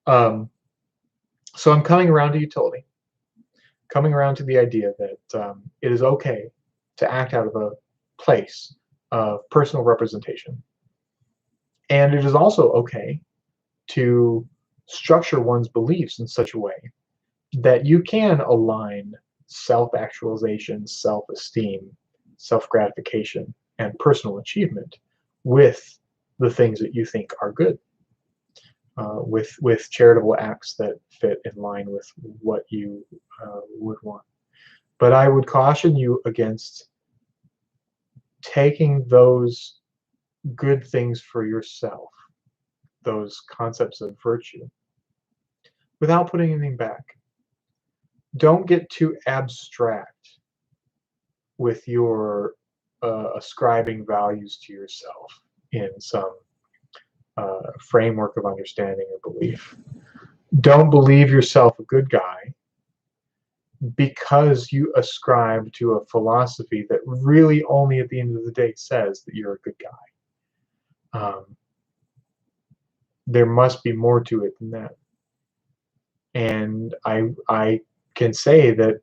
[SPEAKER 1] So I'm coming around to utility, coming around to the idea that it is okay to act out of a place of personal representation. And it is also okay to structure one's beliefs in such a way that you can align self-actualization, self-esteem, self-gratification, and personal achievement with the things that you think are good, with charitable acts that fit in line with what you would want. But I would caution you against taking those good things for yourself, those concepts of virtue, without putting anything back. Don't get too abstract with your ascribing values to yourself in some framework of understanding or belief. Don't believe yourself a good guy because you ascribe to a philosophy that really only at the end of the day says that you're a good guy. There must be more to it than that. And I can say that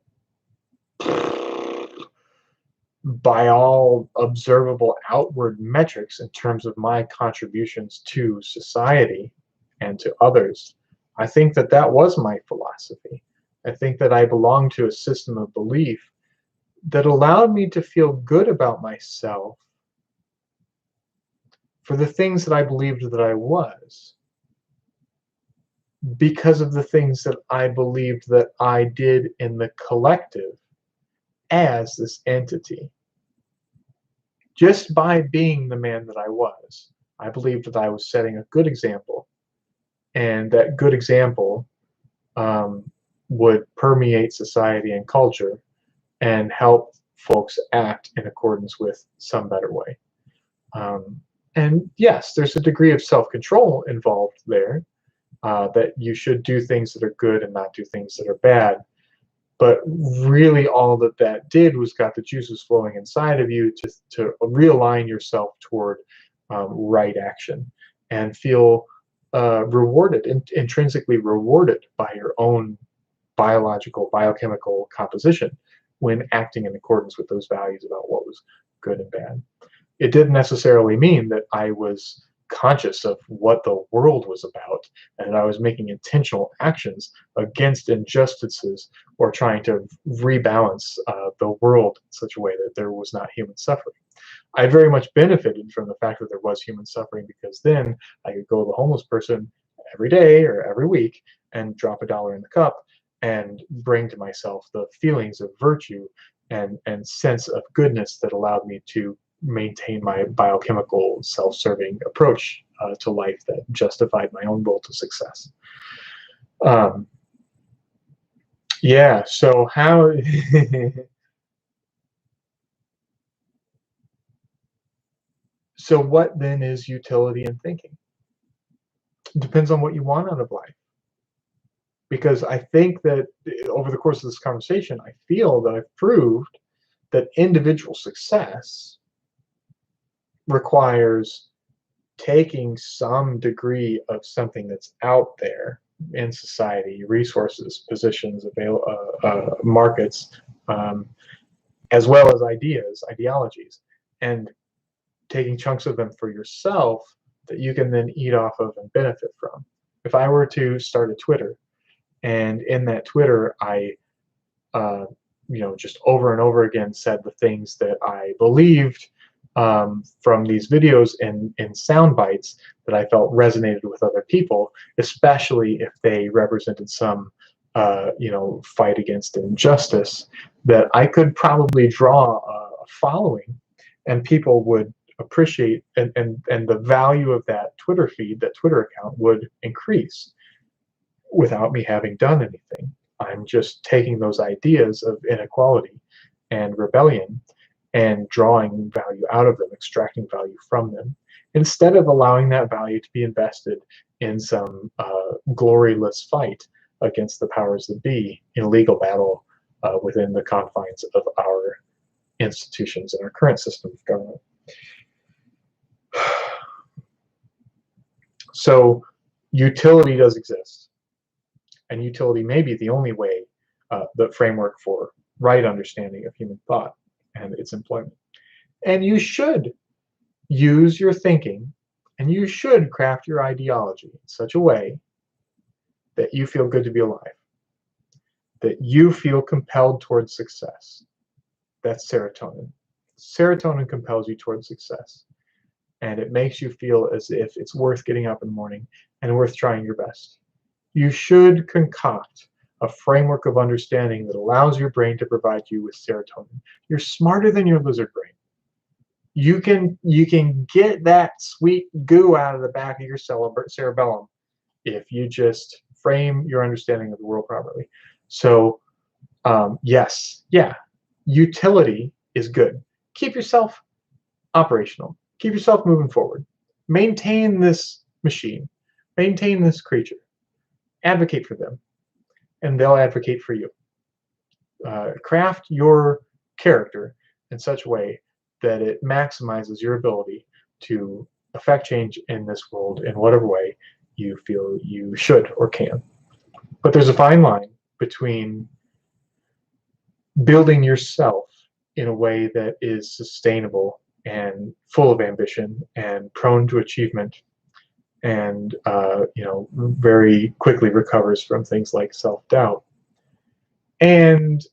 [SPEAKER 1] by all observable outward metrics in terms of my contributions to society and to others, I think that that was my philosophy. I think that I belonged to a system of belief that allowed me to feel good about myself for the things that I believed that I was, because of the things that I believed that I did in the collective as this entity. Just by being the man that I was, I believed that I was setting a good example, and that good example would permeate society and culture and help folks act in accordance with some better way. And yes, there's a degree of self-control involved there, that you should do things that are good and not do things that are bad. But really all that that did was got the juices flowing inside of you to realign yourself toward right action and feel rewarded, intrinsically rewarded by your own biological, biochemical composition when acting in accordance with those values about what was good and bad. It didn't necessarily mean that I was conscious of what the world was about and I was making intentional actions against injustices or trying to rebalance the world in such a way that there was not human suffering. I very much benefited from the fact that there was human suffering, because then I could go to the homeless person every day or every week and drop $1 in the cup and bring to myself the feelings of virtue and sense of goodness that allowed me to maintain my biochemical self-serving approach to life that justified my own will to success. Yeah, so how so what then is utility in thinking? It depends on what you want out of life. Because I think that over the course of this conversation, I feel that I've proved that individual success requires taking some degree of something that's out there in society, resources, positions, markets, as well as ideas, ideologies, and taking chunks of them for yourself that you can then eat off of and benefit from. If I were to start a Twitter, and in that Twitter I just over and over again said the things that I believed from these videos in sound bites that I felt resonated with other people, especially if they represented some fight against injustice, that I could probably draw a following and people would appreciate, and the value of that Twitter feed, that Twitter account, would increase. without me having done anything. I'm just taking those ideas of inequality and rebellion and drawing value out of them, extracting value from them, instead of allowing that value to be invested in some gloryless fight against the powers that be in legal battle within the confines of our institutions and our current system of government. So utility does exist, and utility may be the only way, the framework for right understanding of human thought and its employment. And you should use your thinking, and you should craft your ideology in such a way that you feel good to be alive, that you feel compelled towards success. That's serotonin. Serotonin compels you towards success, and it makes you feel as if it's worth getting up in the morning and worth trying your best. You should concoct a framework of understanding that allows your brain to provide you with serotonin. You're smarter than your lizard brain. You can get that sweet goo out of the back of your cerebellum if you just frame your understanding of the world properly. So yes, yeah, utility is good. Keep yourself operational. Keep yourself moving forward. Maintain this machine. Maintain this creature. Advocate for them, and they'll advocate for you. Craft your character in such a way that it maximizes your ability to affect change in this world in whatever way you feel you should or can. But there's a fine line between building yourself in a way that is sustainable and full of ambition and prone to achievement, and very quickly recovers from things like self-doubt, and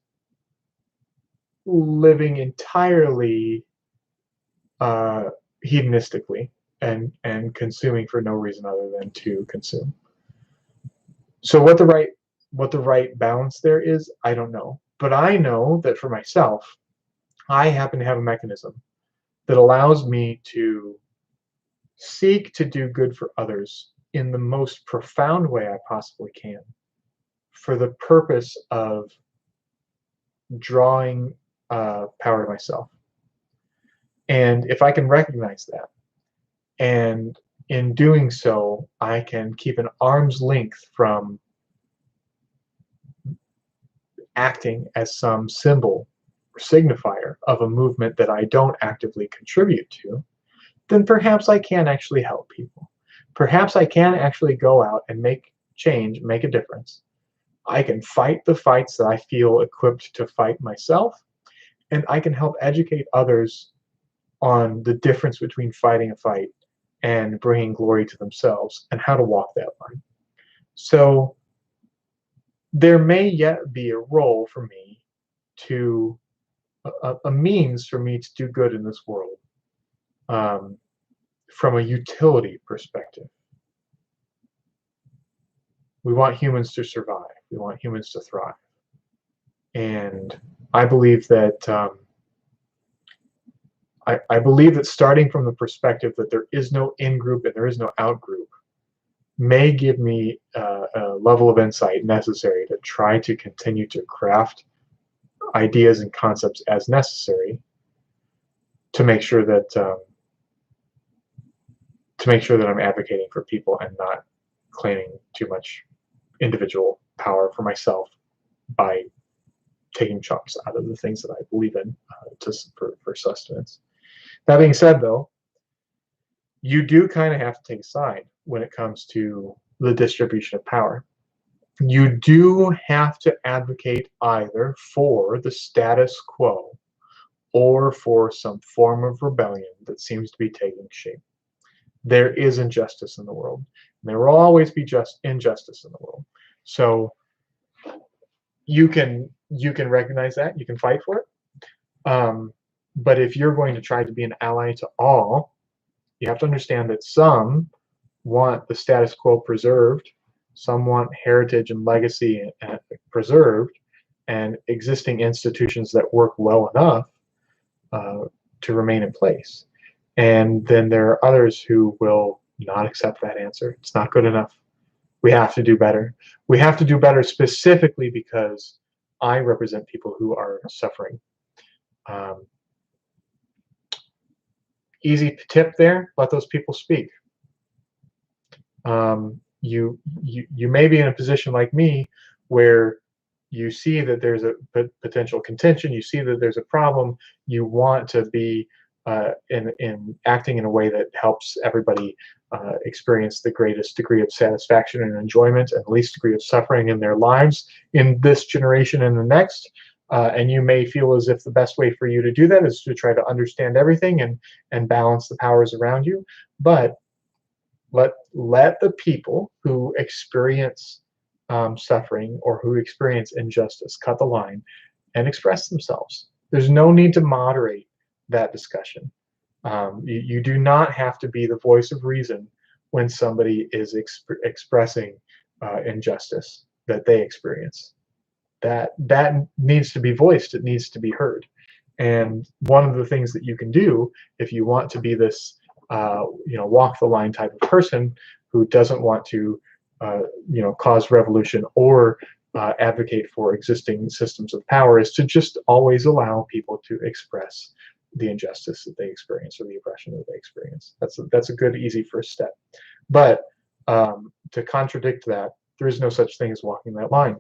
[SPEAKER 1] living entirely hedonistically and consuming for no reason other than to consume. So what the right balance there is, I don't know. But I know that for myself, I happen to have a mechanism that allows me to seek to do good for others in the most profound way I possibly can, for the purpose of drawing power to myself. And if I can recognize that, and in doing so, I can keep an arm's length from acting as some symbol or signifier of a movement that I don't actively contribute to, then perhaps I can actually help people. Perhaps I can actually go out and make change, make a difference. I can fight the fights that I feel equipped to fight myself, and I can help educate others on the difference between fighting a fight and bringing glory to themselves and how to walk that line. So there may yet be a role for me to, a means for me to do good in this world, from a utility perspective. We want humans to survive. We want humans to thrive. And I believe that I believe that starting from the perspective that there is no in-group and there is no out-group may give me a level of insight necessary to try to continue to craft ideas and concepts as necessary to make sure that I'm advocating for people and not claiming too much individual power for myself by taking chunks out of the things that I believe in for sustenance. That being said, though, you do kind of have to take a side when it comes to the distribution of power. You do have to advocate either for the status quo or for some form of rebellion that seems to be taking shape. There is injustice in the world. And there will always be injustice in the world. So you can recognize that, you can fight for it. But if you're going to try to be an ally to all, you have to understand that some want the status quo preserved, some want heritage and legacy preserved, and existing institutions that work well enough to remain in place. And then there are others who will not accept that answer. It's not good enough. We have to do better. We have to do better specifically because I represent people who are suffering. Um, Easy tip there, let those people speak. You may be in a position like me where you see that there's a potential contention, you see that there's a problem, you want to be in acting in a way that helps everybody experience the greatest degree of satisfaction and enjoyment and least degree of suffering in their lives in this generation and the next. And you may feel as if the best way for you to do that is to try to understand everything and balance the powers around you. But let the people who experience suffering or who experience injustice cut the line and express themselves. There's no need to moderate that discussion. You do not have to be the voice of reason when somebody is expressing injustice that they experience. That needs to be voiced. It needs to be heard. And one of the things that you can do if you want to be this walk the line type of person who doesn't want to cause revolution or advocate for existing systems of power is to just always allow people to express the injustice that they experience or the oppression that they experience. That's a good, easy first step. But to contradict that, there is no such thing as walking that line.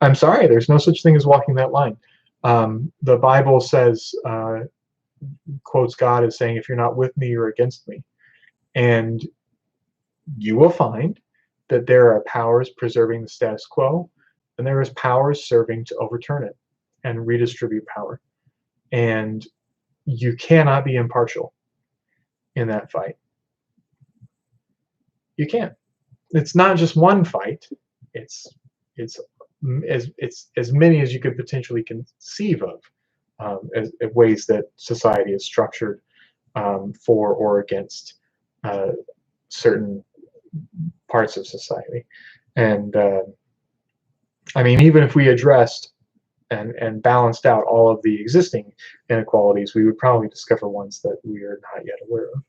[SPEAKER 1] I'm sorry, there's no such thing as walking that line. The Bible says, quotes God as saying, if you're not with me, you're against me. And you will find that there are powers preserving the status quo, and there is powers serving to overturn it and redistribute power. And you cannot be impartial in that fight. You can't. It's not just one fight. It's as many as you could potentially conceive of as ways that society is structured for or against certain parts of society. And I mean, even if we addressed and balanced out all of the existing inequalities, we would probably discover ones that we are not yet aware of.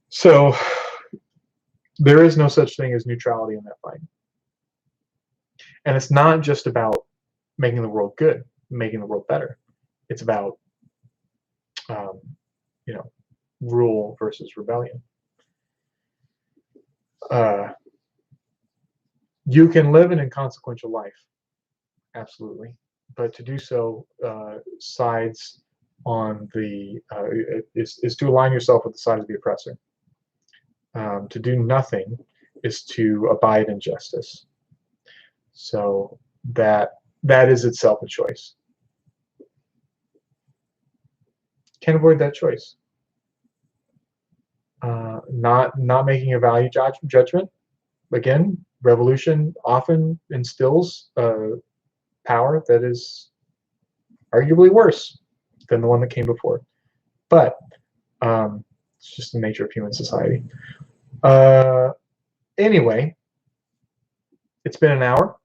[SPEAKER 1] So there is no such thing as neutrality in that fight. And it's not just about making the world good, making the world better. It's about, rule versus rebellion. You can live an inconsequential life, absolutely, but to do so sides on the is to align yourself with the side of the oppressor. To do nothing is to abide in justice. So that is itself a choice. Can't avoid that choice. Not making a value judgment. Again, revolution often instills power that is arguably worse than the one that came before. But it's just the nature of human society. Anyway, it's been an hour,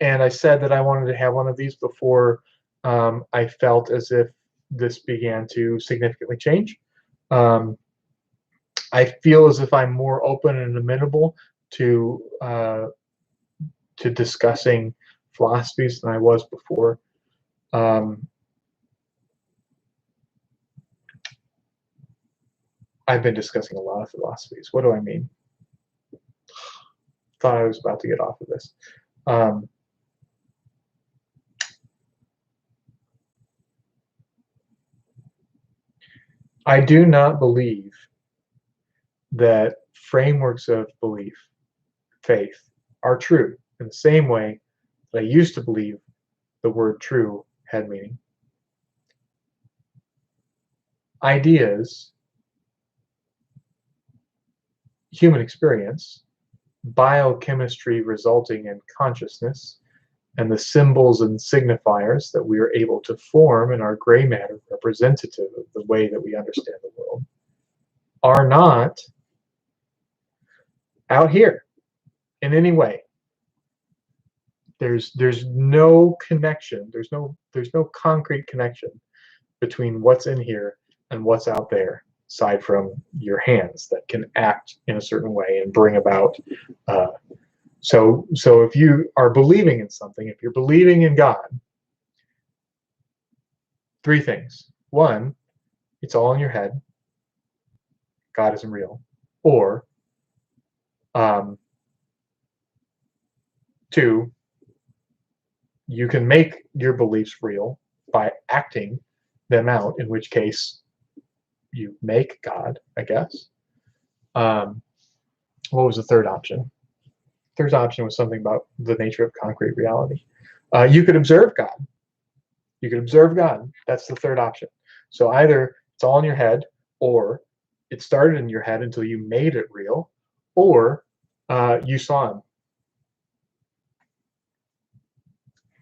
[SPEAKER 1] and I said that I wanted to have one of these before I felt as if this began to significantly change. I feel as if I'm more open and amenable to discussing philosophies than I was before. I've been discussing a lot of philosophies. What do I mean? Thought I was about to get off of this. I do not believe that frameworks of belief, faith, are true in the same way that I used to believe the word true had meaning. Ideas, human experience, biochemistry resulting in consciousness, and the symbols and signifiers that we are able to form in our gray matter representative of the way that we understand the world are not out here in any way. There's no connection. There's no concrete connection between what's in here and what's out there. aside from your hands that can act in a certain way and bring about. Uh, so if you are believing in something, if you're believing in God, three things. One, it's all in your head. God isn't real. Or um, two, you can make your beliefs real by acting them out, in which case you make God, I guess. Um, what was the third option? Third option was something about the nature of concrete reality. You could observe God. You could observe God. That's the third option. So either it's all in your head, or it started in your head until you made it real, or you saw him.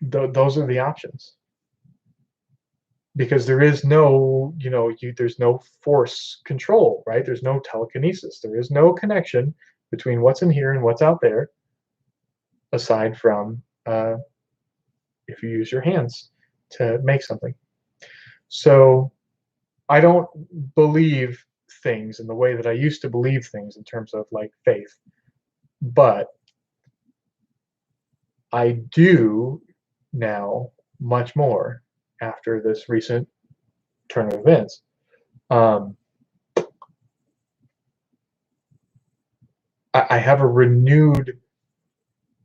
[SPEAKER 1] Those are the options. Because there is no, there's no force control, right? There's no telekinesis. There is no connection between what's in here and what's out there, aside from if you use your hands to make something. So I don't believe things in the way that I used to believe things in terms of like faith, but I do now much more after this recent turn of events. I have a renewed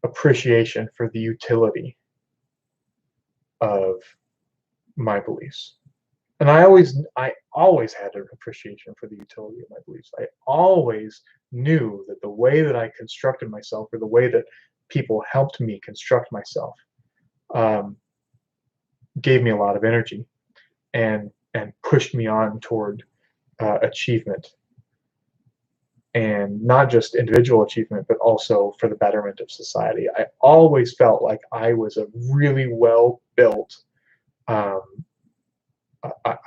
[SPEAKER 1] appreciation for the utility of my beliefs. And I always had an appreciation for the utility of my beliefs. I always knew that the way that I constructed myself, or the way that people helped me construct myself, um, gave me a lot of energy and pushed me on toward achievement, and not just individual achievement, but also for the betterment of society. I always felt like I was a really well built um,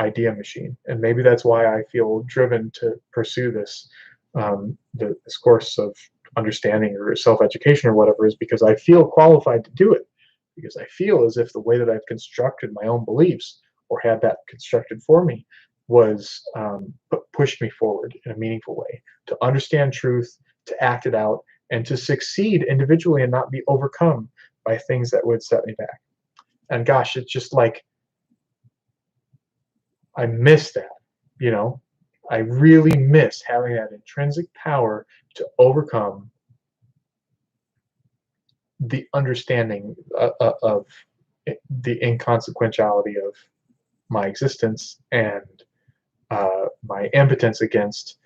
[SPEAKER 1] idea machine, and maybe that's why I feel driven to pursue this course of understanding or self-education or whatever, is because I feel qualified to do it, because I feel as if the way that I've constructed my own beliefs, or had that constructed for me, was pushed me forward in a meaningful way to understand truth, to act it out, and to succeed individually and not be overcome by things that would set me back. And gosh, it's just like I miss that, you know. I really miss having that intrinsic power to overcome the understanding of the inconsequentiality of my existence, and my impotence against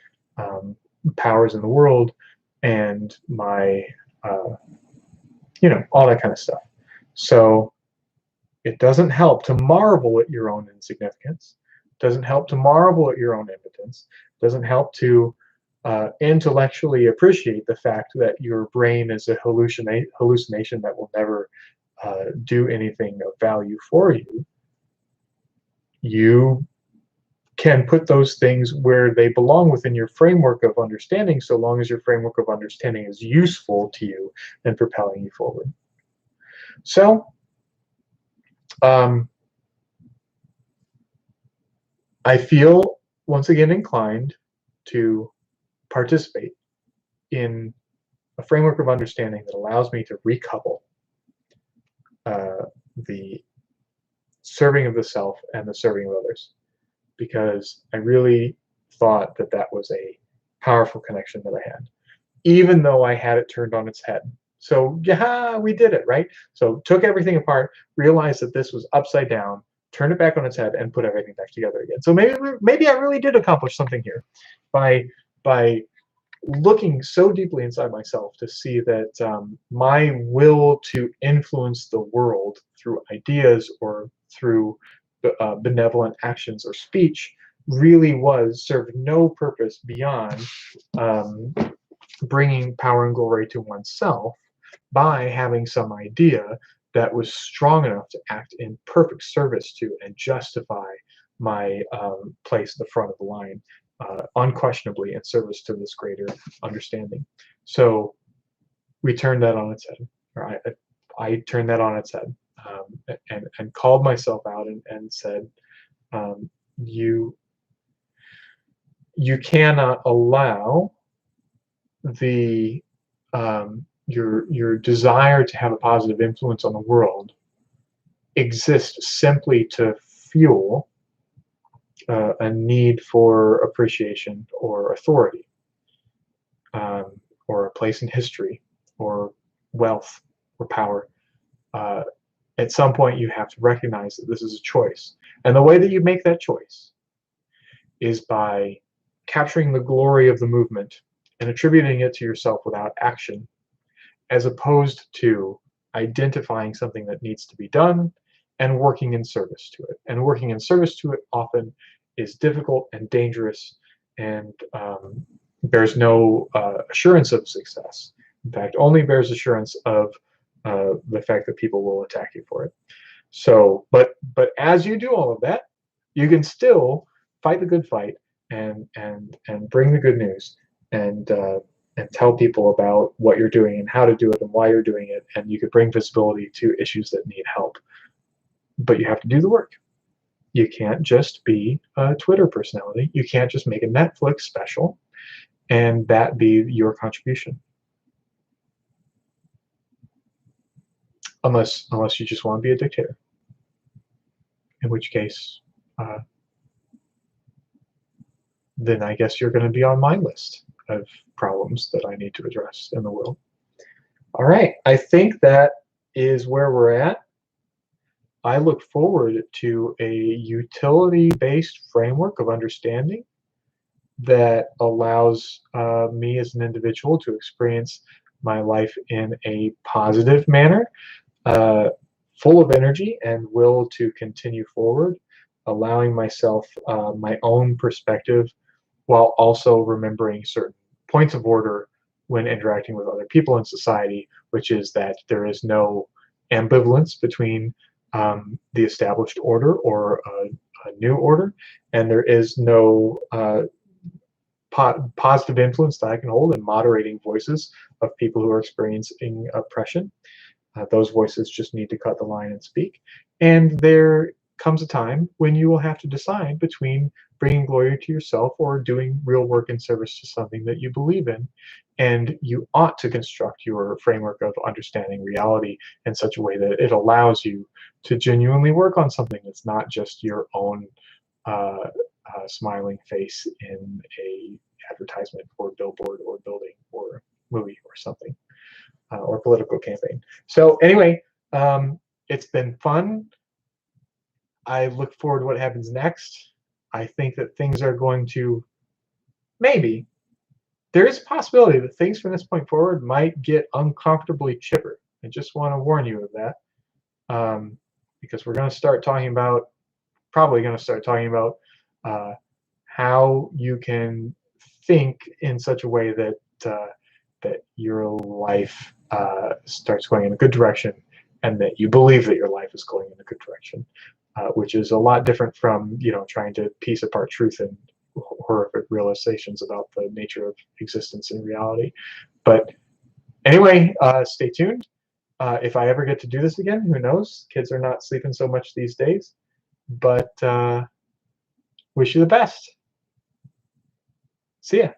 [SPEAKER 1] powers in the world, and my all that kind of stuff. So it doesn't help to marvel at your own insignificance. It doesn't help to marvel at your own impotence. It doesn't help to intellectually appreciate the fact that your brain is a hallucination that will never do anything of value for you. You can put those things where they belong within your framework of understanding, so long as your framework of understanding is useful to you and propelling you forward. So, I feel once again inclined to participate in a framework of understanding that allows me to recouple the serving of the self and the serving of others, because I really thought that that was a powerful connection that I had, even though I had it turned on its head. So yeah, we did it, right? So took everything apart, realized that this was upside down, turned it back on its head, and put everything back together again. So maybe I really did accomplish something here by looking so deeply inside myself to see that my will to influence the world through ideas or through benevolent actions or speech really served no purpose beyond bringing power and glory to oneself by having some idea that was strong enough to act in perfect service to and justify my place at the front of the line, unquestionably in service to this greater understanding. So we turned that on its head, or I turned that on its head, and called myself out and said, you you cannot allow the your desire to have a positive influence on the world exist simply to fuel a need for appreciation or authority, or a place in history, or wealth, or power. Uh, at some point, you have to recognize that this is a choice. And the way that you make that choice is by capturing the glory of the movement and attributing it to yourself without action, as opposed to identifying something that needs to be done and working in service to it. And working in service to it often is difficult and dangerous, and bears no assurance of success. In fact, only bears assurance of the fact that people will attack you for it. So, but as you do all of that, you can still fight the good fight and bring the good news, and tell people about what you're doing and how to do it and why you're doing it, and you could bring visibility to issues that need help. But you have to do the work. You can't just be a Twitter personality. You can't just make a Netflix special and that be your contribution. Unless you just want to be a dictator. In which case, then I guess you're going to be on my list of problems that I need to address in the world. All right, I think that is where we're at. I look forward to a utility-based framework of understanding that allows me as an individual to experience my life in a positive manner, full of energy and will to continue forward, allowing myself my own perspective, while also remembering certain points of order when interacting with other people in society, which is that there is no ambivalence between the established order or a new order, and there is no positive influence that I can hold in moderating voices of people who are experiencing oppression. Those voices just need to cut the line and speak. And there comes a time when you will have to decide between bringing glory to yourself or doing real work in service to something that you believe in. And you ought to construct your framework of understanding reality in such a way that it allows you to genuinely work on something that's not just your own smiling face in a advertisement or billboard or building or movie or something, or political campaign. So anyway, it's been fun. I look forward to what happens next. I think that things are going to, maybe, there is a possibility that things from this point forward might get uncomfortably chipper. I just want to warn you of that, because we're going to start talking about, probably going to start talking about how you can think in such a way that that your life starts going in a good direction, and that you believe that your life is going in a good direction, which is a lot different from trying to piece apart truth and horrific realizations about the nature of existence and reality. But anyway, stay tuned. If I ever get to do this again, who knows? Kids are not sleeping so much these days. But wish you the best. See ya.